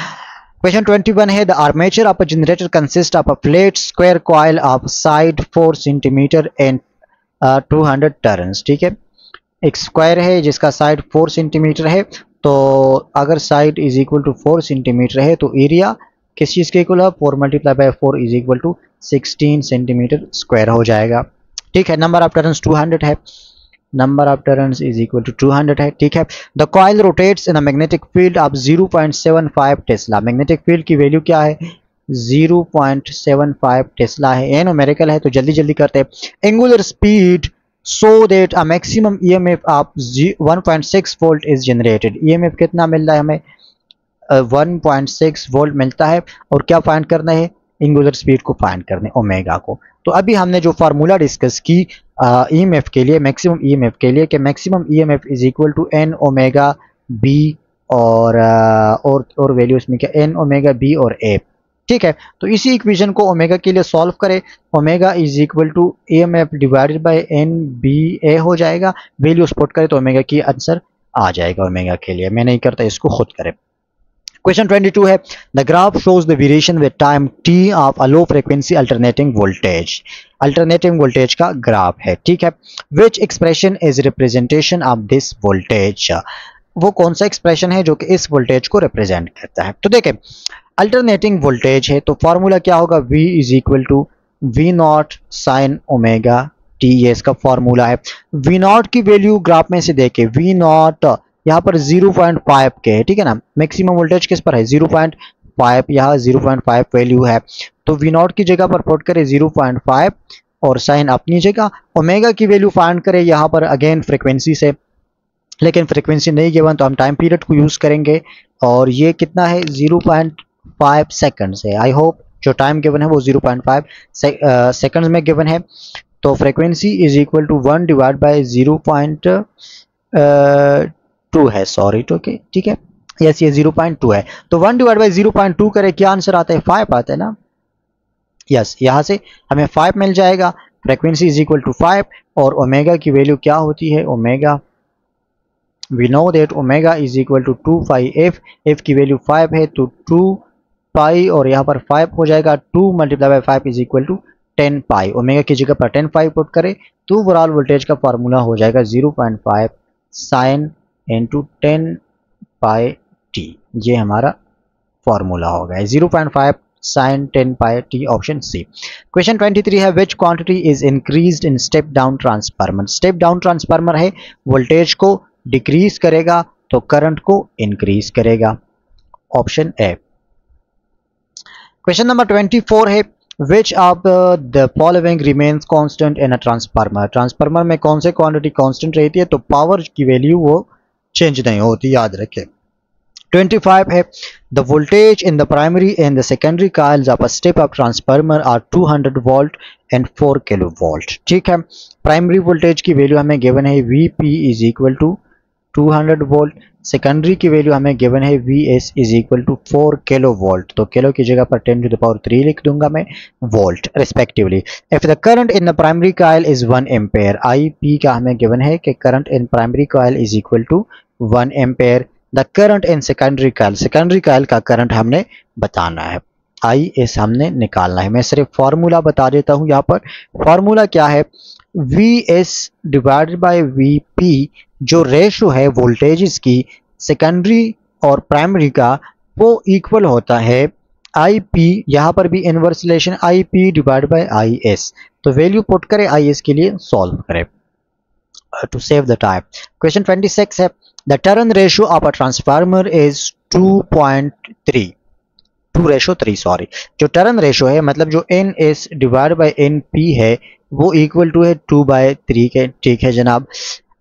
क्वेश्चन 21 है the armature of a generator consist of a flat square coil of side 4 centimetre and 200 turns. ठीक है, एक स्क्वायर है जिसका साइड 4 सेंटीमीटर है, तो अगर side is equal to 4 centimetre है तो एरिया किस चीज के इक्वल है? 4 × 4 is equal to 16 centimetre square हो जाएगा। ठीक है, नंबर ऑफ टर्न्स 200 है, number of turns is equal to 200 है। ठीक है, the coil rotates in a magnetic field of 0.75 tesla. Magnetic field की वैल्यू क्या है? 0.75 टेस्ला है। ये न्यूमेरिकल है तो जल्दी करते हैं। Angular speed so that a maximum EMF of 1.6 volt is generated. EMF कितना मिल रहा है हमें? 1.6 वोल्ट मिलता है। और क्या फाइंड करना है? एंगुलर स्पीड को फाइंड करने, ओमेगा को। तो अभी हमने जो फार्मूला डिस्कस की EMF के लिए, मैक्सिमम EMF के लिए, कि maximum EMF is equal to n omega b और वैल्यूज में क्या n ओमेगा b और a। ठीक है, तो इसी इक्वेशन को ओमेगा के लिए सॉल्व करें। Omega is equal to EMF divided by NBA हो जाएगा। वैल्यूज पुट करें तो ओमेगा की आंसर आ जाएगा ओमेगा के लिए। मैं नहीं करता, इसको खुद करें। Question 22 है the graph shows the variation with time t of a low frequency alternating voltage का ग्राफ है। ठीक है, which expression is representation of this voltage? वो कौन सा एक्सप्रेशन है जो कि इस वोल्टेज को रिप्रेजेंट करता है? तो देखें, अल्टरनेटिंग वोल्टेज है तो फॉर्मूला क्या होगा? V is equal to V0 sin omega t, ये इसका फॉर्मूला है। V0 की वैल्यू ग्राफ में से देखें, V0 यहाँ पर 0.5 के है। ठीक है ना, मैक्सिमम वोल्टेज किस पर है? 0.5, यहाँ 0.5 वैल्यू है, तो V0 की जगह पर पुट करें 0.5 और साइन अपनी जगह। ओमेगा की वैल्यू फाइंड करें यहाँ पर अगेन फ्रीक्वेंसी से, लेकिन फ्रीक्वेंसी नहीं गिवन तो हम टाइम पीरियड को यूज करेंगे, और ये कितना है? 0.5 सेकंड है। आई होप जो टाइम गिवन है वो 0.5 सेकंड्स में गिवन है। तो frequency is equal to 1 divide by 0.2 है, सॉरी। तो ठीक है, यस ये 0.2 है, तो 1 डिवाइड बाय 0.2 करें, क्या आंसर आता है? 5 आता है ना। यस, यहाँ से हमें 5 मिल जाएगा। फ्रीक्वेंसी इज इक्वल टू 5 और ओमेगा की वैल्यू क्या होती है? Omega, we know that omega is equal to 2 pi F. F की वैल्यू 5 है तो 2 पाई और यहाँ पर 5 हो जाएगा। 2 × 5 is equal to 10 pi. Omega की जगह पर 10 पाई पुट करें तो ओवरऑल वोल्टेज का फार्मूला हो जाएगा 0.5 साइन इंटू 10 पाई टी। ये हमारा फॉर्मूला हो गया 0.5 sign 10 pi T, option C. Question 23 है विच quantity is increased in step down transformer. Step down transformer है, वोल्टेज को डिक्रीज करेगा तो करंट को इंक्रीज करेगा, ऑप्शन ए। क्वेश्चन नंबर 24 है which of the following remains constant in a transformer. Transformer में कौन से क्वांटिटी कांस्टेंट रहती है? तो पावर की वैल्यू वो चेंज नहीं होती, याद रखें। 25 है the voltage in the primary and the secondary coils of a step up transformer are 200 volt and 4 kilo volt. ठीक है, प्राइमरी वोल्टेज की वैल्यू हमें गिवन है Vp is equal to 200 volt, secondary की वैल्यू हमें गिवन है Vs is equal to 4 kilo volt, तो kilo की जगह पर 10⁻³ लिख दूंगा मैं, volt respectively. If the current in the primary coil is 1 ampere, Ip का हमें गिवन है कि current in primary coil is equal to 1 ampere. The current in secondary coil, secondary coil का करंट हमने बताना है, Is हमने निकालना है। मैं सिर्फ फॉर्मूला बता देता हूं, यहाँ पर फॉर्मूला क्या है? Vs डिवाइडेड बाय Vp, जो रेशो है वोल्टेजेस की सेकेंडरी और प्राइमरी का, वो इक्वल होता है आई पी, यहाँ पर भी inverse relation I P divide by I S. तो वैल्यू पुट करें आई एस के लिए, सॉल्व करें to save the time. Question 26 है, the turn ratio of a transformer is 2.3, 2:3 sorry. जो टर्न रेशो है मतलब जो N S divide by N P है वो इक्वल टू है 2/3 के, ठीक है जनाब।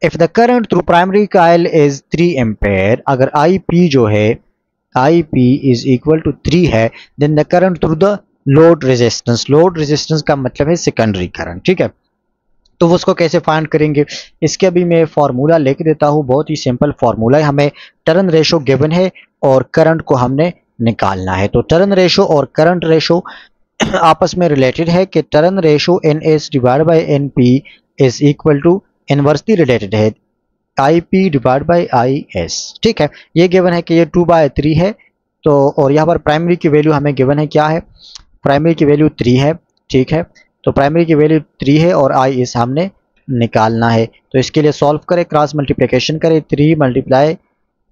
If the current through primary coil is 3 ampere, अगर आई पी जो है I P is equal to 3 है, then the current through the load resistance का मतलब है सेकेंडरी करंट, ठीक है। तो वो उसको कैसे फाइंड करेंगे, इसके अभी मैं फार्मूला लिख देता हूँ, बहुत ही सिंपल फार्मूला है। हमें टर्न रेशो गिवन है और करंट को हमने निकालना है। तो टर्न रेशो और करंट रेशो आपस में रिलेटेड है कि turn ratio N S divide by N P is equal to, inversely related है, I P divide by I S, ठीक है। ये गिवन है कि ये 2/3 है। तो और यहाँ पर प्राइमरी की वैल्यू हमें गिवन है, क्या है, प्राइमरी की वैल्यू 3 है, ठीक है। तो प्राइमरी की वैल्यू 3 है और आई एस हमने निकालना है। तो इसके लिए सॉल्व करें, क्रॉस मल्टीप्लिकेशन करें, 3 मल्टीप्लाई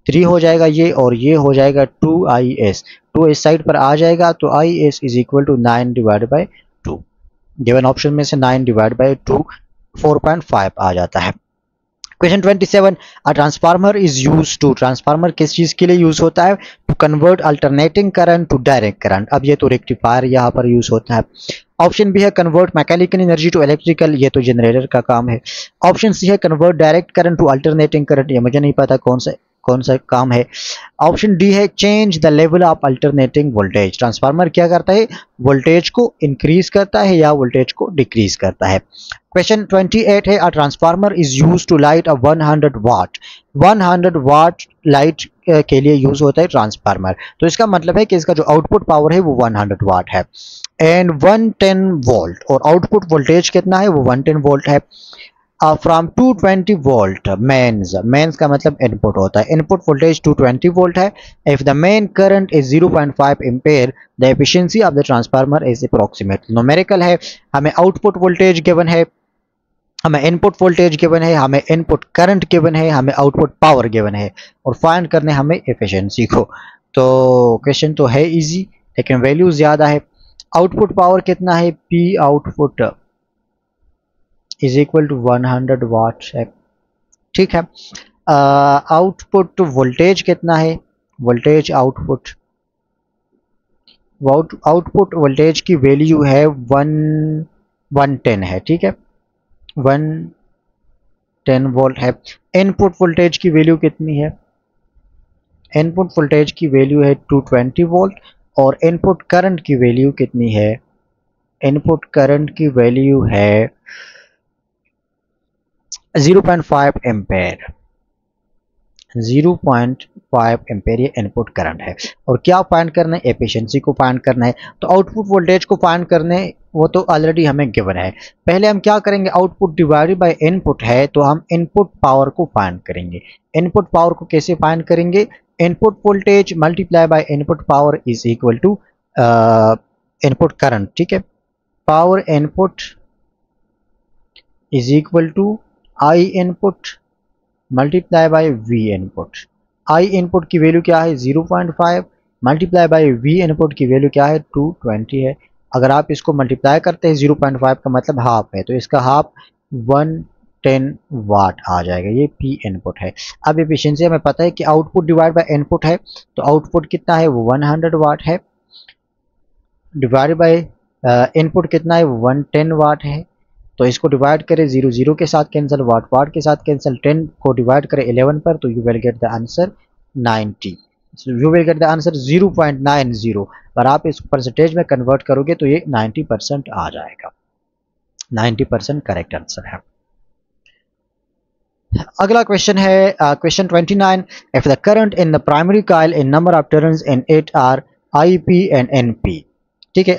3 हो जाएगा ये, और ये हो जाएगा 2IS, 2 इस साइड पर आ जाएगा, तो IS is equal to 9 divide by 2। Given option में से 9 डिवाइड बाई 2 4.5 आ जाता है। Question 27, a transformer is use to, transformer किस चीज के लिए यूज होता है, to convert alternating current to direct current. अब ये तो रेक्टिफायर यहाँ पर यूज होता है। ऑप्शन बी है convert mechanical energy to electrical, ये तो जनरेटर का काम है। ऑप्शन सी है convert direct current to alternating current, ये मुझे नहीं पता कौन सा काम है। ऑप्शन डी है change the level of alternating voltage, transformer क्या करता है, वोल्टेज को इंक्रीज करता है या वोल्टेज को डिक्रीज करता है। क्वेश्चन 28 है, a transformer is use to light a 100 watt, 100 watt light के लिए यूज होता है ट्रांसफार्मर। तो इसका मतलब है कि इसका जो आउटपुट पावर है वो 100 वाट है एंड 110 वोल्ट, और आउटपुट वोल्टेज कितना है, वो 110 वोल्ट है। फ्रॉम 220 वोल्ट मेन्स का मतलब इनपुट होता है, इनपुट वोल्टेज 220 वोल्ट है। If the main current is 0.5 ampere, the efficiency of the transformer is approximate, numerical है, हमें आउटपुट वोल्टेज गिवन है, हमें इनपुट वोल्टेज गिवन है, हमें इनपुट करंट गिवन है, हमें आउटपुट पावर गिवन है, और फाइंड करने हमें एफिशिएंसी को। तो क्वेश्चन तो है इजी लेकिन वैल्यू ज्यादा है। आउटपुट पावर कितना है, P output is equal to 100 watt है, ठीक है। आउटपुट वोल्टेज कितना है, वोल्टेज आउटपुट वोल्टेज की वैल्यू है 110 है, ठीक है, 110 वोल्ट है। इनपुट वोल्टेज की वैल्यू कितनी है, इनपुट वोल्टेज की वैल्यू है 220 वोल्ट, और इनपुट करंट की वैल्यू कितनी है, इनपुट करंट की वैल्यू है 0.5 एम्पेयर, 0.5 एम्पेयर ये इनपुट करंट है। और क्या फाइंड करना है, एफिशिएंसी को फाइंड करना है। तो आउटपुट वोल्टेज को फाइंड करने, वो तो ऑलरेडी हमें गिवन है। पहले हम क्या करेंगे, आउटपुट डिवाइडेड बाय इनपुट है तो हम इनपुट पावर को फाइंड करेंगे। इनपुट पावर को कैसे फाइंड करेंगे, input voltage multiply by input power is equal to input current, ठीक है। Power input is equal to I input multiply by V input. I input की वैल्यू क्या है 0.5 मल्टीप्लाई बाय वी इनपुट की value क्या है 220 है। अगर आप इसको मल्टीप्लाई करते हैं 0.5 का मतलब हाफ है, तो इसका हाफ 110 वाट आ जाएगा, ये पी इनपुट है। अब एफिशिएंसी हमें पता है कि आउटपुट डिवाइड बाय इनपुट है, तो आउटपुट कितना है वो 100 वाट है, डिवाइड बाय इनपुट कितना है वो 110 वाट है। तो इसको डिवाइड करें 0 0 के साथ कैंसिल, वाट वाट के साथ कैंसिल, 10 को डिवाइड करें 11 पर, तो you will get the answer 90, you will get the answer 0.90। पर आप इस परसेंटेज में कन्वर्ट करोगे तो ये 90% आ जाएगा, 90% करेक्ट आंसर है। अगला क्वेश्चन है question 29, if the current in the primary coil in number of turns in it are I P and N P, ठीक है।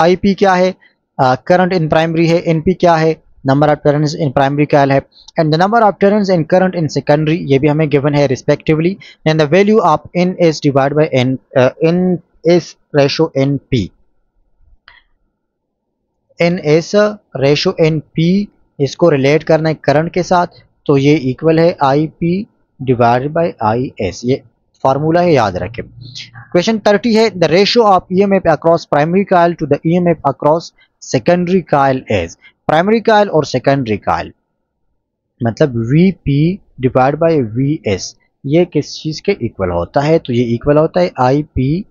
आई पी क्या है, करंट इन प्राइमरी है, एन पी क्या है, number of turns in primary coil है, and the number of turns in current in secondary, ये भी हमें गिवन है respectively, and the value of N S divide by N S ratio N P, N S ratio N P, इसको relate करना है current के साथ, तो ये इक्वल है I P divide by I S. ये फार्मूला है, याद रखें। क्वेश्चन 30 है the ratio of EMF across primary coil to the EMF across secondary coil is. Primary coil और सेकेंडरी कॉइल मतलब Vp डिवाइड बाय Vs ये किस चीज के इक्वल होता है, तो ये इक्वल होता है Ip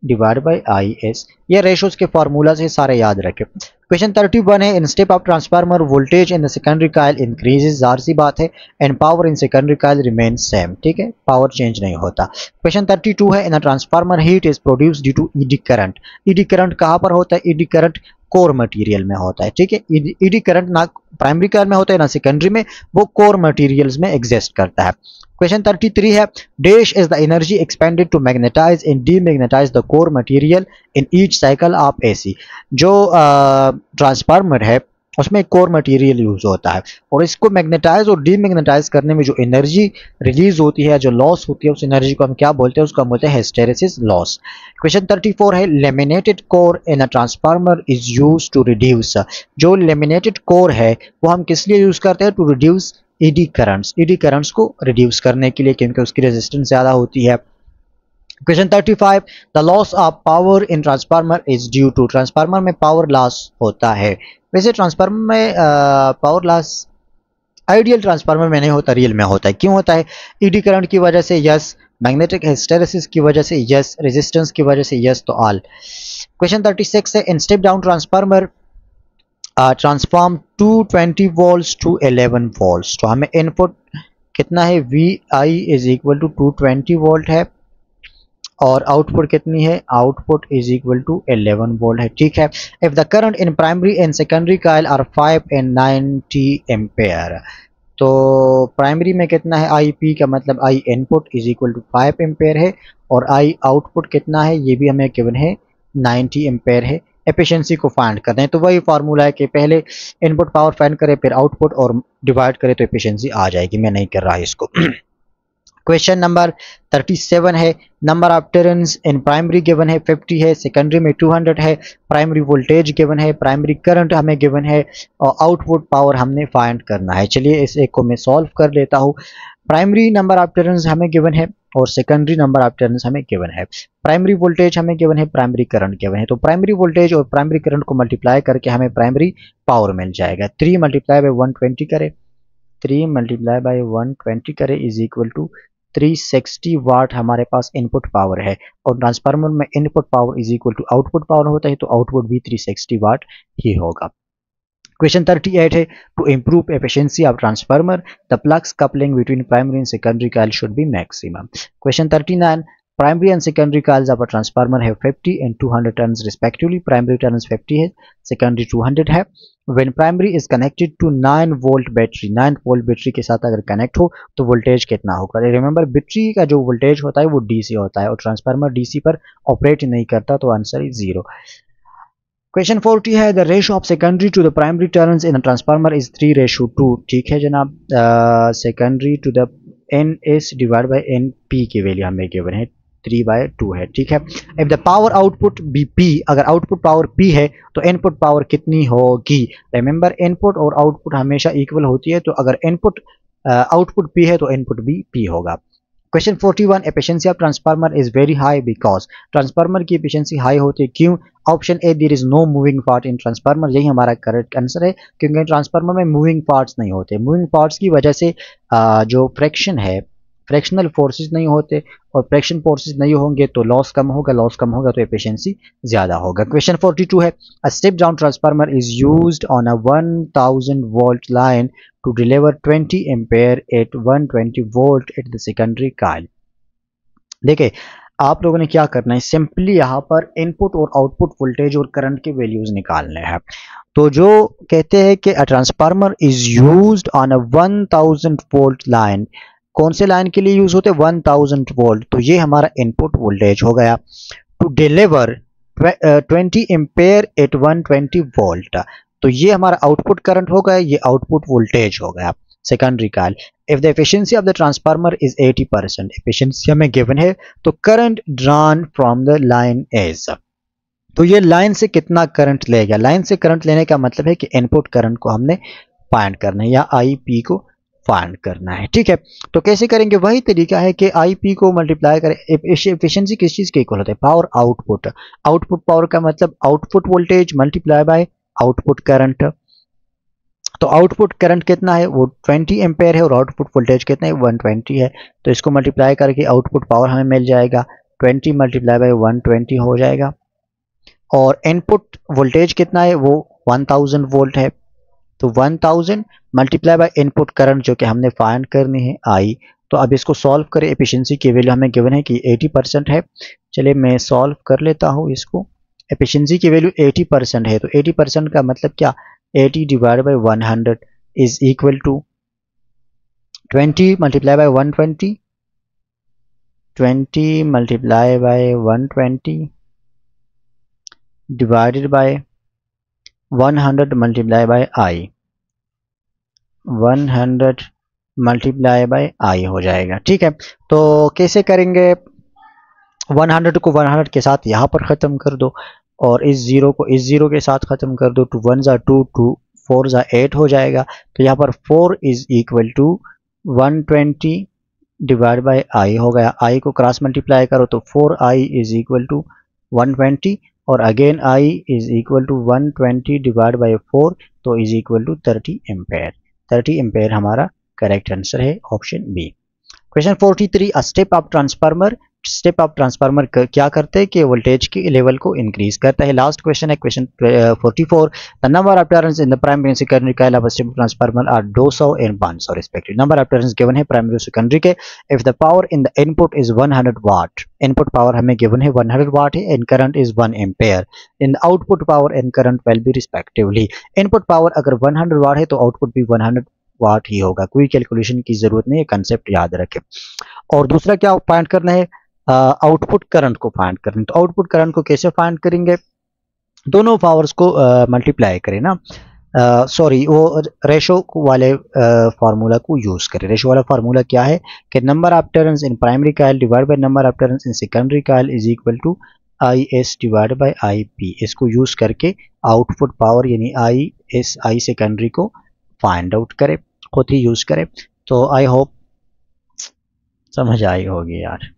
डिवाइड बाय Is। ये रेशियोज के फार्मूला से सारे याद रखें। क्वेश्चन 31 है in step of transformer voltage in the secondary coil increases, ज़ाहिर सी बात है, and power in secondary coil remain same, ठीक है, पावर चेंज नहीं होता। क्वेश्चन 32 है in a transformer heat is produce due to eddy current. Eddy current कहाँ पर होता है, ईडी करंट कोर मटेरियल में होता है, ठीक है। ईडी करंट ना प्राइमरी कॉइल में होता है ना सेकेंडरी में, वो कोर मटेरियल्स में एग्जिस्ट करता है। क्वेश्चन 33 है dash is the energy expended to magnetize and demagnetize the core material in each cycle of AC. जो ट्रांसफार्मर है उसमें कोर मटेरियल यूज होता है और इसको मैग्नेटाइज और डीमैग्नेटाइज करने में जो एनर्जी रिलीज होती है, जो लॉस होती है, उस एनर्जी को हम क्या बोलते हैं, उसको हम बोलते हैं हिस्टेरेसिस लॉस। क्वेश्चन 34 है laminated core in a transformer is use to reduce. जो लेमिनेटेड कोर है वो हम किस लिए यूज करते हैं, टू रिड्यूस ईडी करंट्स को रिड्यूस करने के लिए, क्योंकि उसकी रेजिस्टेंस ज्यादा होती है। Question 35 the loss of power in transformer is due to. Transformer में पावर लॉस होता है, वैसे ट्रांसफार्मर में पावर लॉस आइडियल ट्रांसफार्मर में नहीं होता, रियल में होता है। क्यों होता है, ईडी करंट की वजह से यस, मैग्नेटिक हिस्टेरेसिस की वजह से यस, रेजिस्टेंस की वजह से यस, तो ऑल। क्वेश्चन 36 है in step down transformer transform 220 volts to 11 volts. तो हमें इनपुट कितना है, V I is equal to 220 volt है और आउटपुट कितनी है, output is equal to 11 volt है, ठीक है। If the current in primary and secondary coil are 5 and 90 ampere, तो प्राइमरी में कितना है, आई पी का मतलब I input is equal to 5 ampere है और आई आउटपुट कितना है, ये भी हमें गिवन है 90 एम्पेयर है। एफिशिएंसी को फाइंड करना है तो वही फार्मूला है कि पहले इनपुट पावर फाइंड करें फिर आउटपुट और डिवाइड करें तो एफिशिएंसी आ जाएगी। मैं नहीं कर रहा इसको। क्वेश्चन नंबर 37 है number of turns in primary given है 50 है, सेकेंडरी में 200 है, प्राइमरी वोल्टेज गिवन है, प्राइमरी करंट हमें गिवन है और आउटपुट पावर हमने फाइंड करना है। चलिए इस एक को मैं सॉल्व कर लेता हूँ। प्राइमरी नंबर ऑफ टर्न्स हमें गिवन है और सेकेंडरी नंबर ऑफ टर्न्स हमें गिवन है, प्राइमरी वोल्टेज हमें गिवन है, प्राइमरी करंट गिवन है। तो प्राइमरी वोल्टेज और प्राइमरी करंट को मल्टीप्लाई करके हमें प्राइमरी पावर मिल जाएगा। 3 मल्टीप्लाई बाय 120 करें, 3 मल्टीप्लाई बाय 120 करें इज इक्वल टू 360 वाट हमारे पास इनपुट पावर है और ट्रांसफार्मर में input power is equal to output power होता है, तो आउटपुट भी 360 वाट ही होगा। क्वेश्चन 38 है to improve efficiency of transformer the flux coupling between primary and secondary coil should be maximum. Question 39 primary and secondary coils of a transformer है 50 and 200 turns respectively. Primary turns 50 है, secondary 200 है। When primary is connected to 9 volt battery, 9 volt battery के साथ अगर connect हो तो voltage कितना होगा। रिमेंबर बैटरी का जो वोल्टेज होता है वो डीसी होता है और ट्रांसफार्मर डीसी पर ऑपरेट नहीं करता, तो आंसर इज 0। क्वेश्चन 40 है the ratio of secondary to the primary turns in a transformer is 3:2। ठीक है जनाब, secondary to the N S divide by N P की वैल्यू हमें गिवन है 3/2 है। ठीक है, if the power output be P, अगर आउटपुट पावर पी है तो इनपुट पावर कितनी होगी। रिमेंबर इनपुट और आउटपुट हमेशा इक्वल होती है, तो अगर इनपुट आउटपुट पी है तो इनपुट भी पी होगा। Question 41 efficiency of transformer is very high because, transformer की एफिशिएंसी हाई होती है क्यों। Option A there is no moving part in transformer, यही हमारा करेक्ट आंसर है क्योंकि ट्रांसफार्मर में मूविंग पार्ट्स नहीं होते। मूविंग पार्ट्स की वजह से जो फ्रैक्शन है, फ्रैक्शनल फोर्सेस नहीं होते और फ्रैक्शन फोर्सेस नहीं होंगे तो लॉस कम होगा, लॉस कम होगा तो एफिशिएंसी ज्यादा होगा। क्वेश्चन 42 है a step down transformer is used on a 1000 volt line to deliver 20 ampere at 120 volt at the secondary coil. देखिए आप लोगों ने क्या करना है, सिंपली यहाँ पर इनपुट और आउटपुट वोल्टेज और करंट के वैल्यूज निकालने हैं। तो जो कहते हैं कि a transformer is used on a 1000 volt line, कौन से लाइन के लिए यूज होते हैं 1000 वोल्ट, तो ये हमारा इनपुट वोल्टेज हो गया। To deliver 20 ampere at 120 volt, तो ये हमारा आउटपुट करंट हो गया, ये आउटपुट वोल्टेज हो गया secondary coil. If the efficiency of the transformer is 80%, efficiency हमें गिवन है, तो current drawn from the line is, तो ये लाइन से कितना करंट लेगा। लाइन से करंट लेने का मतलब है कि इनपुट करंट को हमने फाइंड करना है या आई पी को फाइंड करना है। ठीक है, तो कैसे करेंगे? वही तरीका है कि IP को मल्टीप्लाई करें। एफिशिएंसी किस चीज़ के इक्वल होता है? Power output. आउटपुट पावर का मतलब output voltage multiply bye output current. तो आउटपुट करंट कितना है? वो 20 एम्पेयर है और आउटपुट वोल्टेज कितना है? 120 है। तो इसको मल्टीप्लाई करके आउटपुट पावर हमें मिल जाएगा 20 मल्टीप्लाई बाय 120 हो जाएगा। और इनपुट वोल्टेज कितना है? वो 1000 वोल्ट है। तो 1000 मल्टीप्लाई बाय इनपुट करंट जो कि हमने फाइंड करनी है आई। तो अब इसको सॉल्व करें। एफिशिएंसी की वैल्यू हमें गिवन है कि 80% है। चलिए मैं सॉल्व कर लेता हूँ इसको। एफिशिएंसी की वैल्यू 80% है, तो 80% का मतलब क्या? 80 divide by 100 is equal to 20 multiply by 120, 20 multiply by 120 divided by 100 multiply by I, 100 multiply by I हो जाएगा। ठीक है, तो कैसे करेंगे? 100 को 100 के साथ यहाँ पर ख़त्म कर दो और इस ज़ीरो को इस ज़ीरो के साथ ख़त्म कर दो। 2 1 ज़ा 2, 2 4 ज़ा 8 हो जाएगा। तो यहाँ पर 4 is equal to 120 divide by I हो गया। आई को क्रॉस मल्टीप्लाई करो तो 4i इज़ इक्वल टू 120 और again i is equal to 120 divide by 4 तो is equal to 30 ampere. 30 ampere हमारा करेक्ट आंसर है, option B. Question 43, step up transformer. Step up transformer क्या करते हैं कि वोल्टेज की लेवल को इंक्रीज करता है। लास्ट क्वेश्चन है question 44, the number of turns in the primary and secondary coil of step transformer are 200 and 500 respective. Number of turns given है प्राइमरी और सेकेंडरी के। If the power in the input is 100 watt, input power हमें given है 100 watt है and current is 1 ampere. In the output power and current will be respectively. Input power अगर 100 watt है तो output भी 100 वाट ही होगा। कोई कैलकुलेशन की जरूरत नहीं है, कंसेप्ट याद रखें। और दूसरा क्या फाइंड करना है? आउटपुट करंट को फाइंड करना है। तो आउटपुट करंट को कैसे फाइंड करेंगे? दोनों पावर्स को मल्टीप्लाई करें ना, सॉरी वो रेशो वाले फार्मूला को यूज करें। रेशो वाला फार्मूला क्या है कि number of turns in primary coil divide by number of turns in secondary coil is equal to IS divide by IP। इसको यूज करके आउटपुट पावर यानी ISI सेकेंडरी को फाइंड आउट करें, खुद ही यूज करें। तो आई होप समझ आई होगी यार।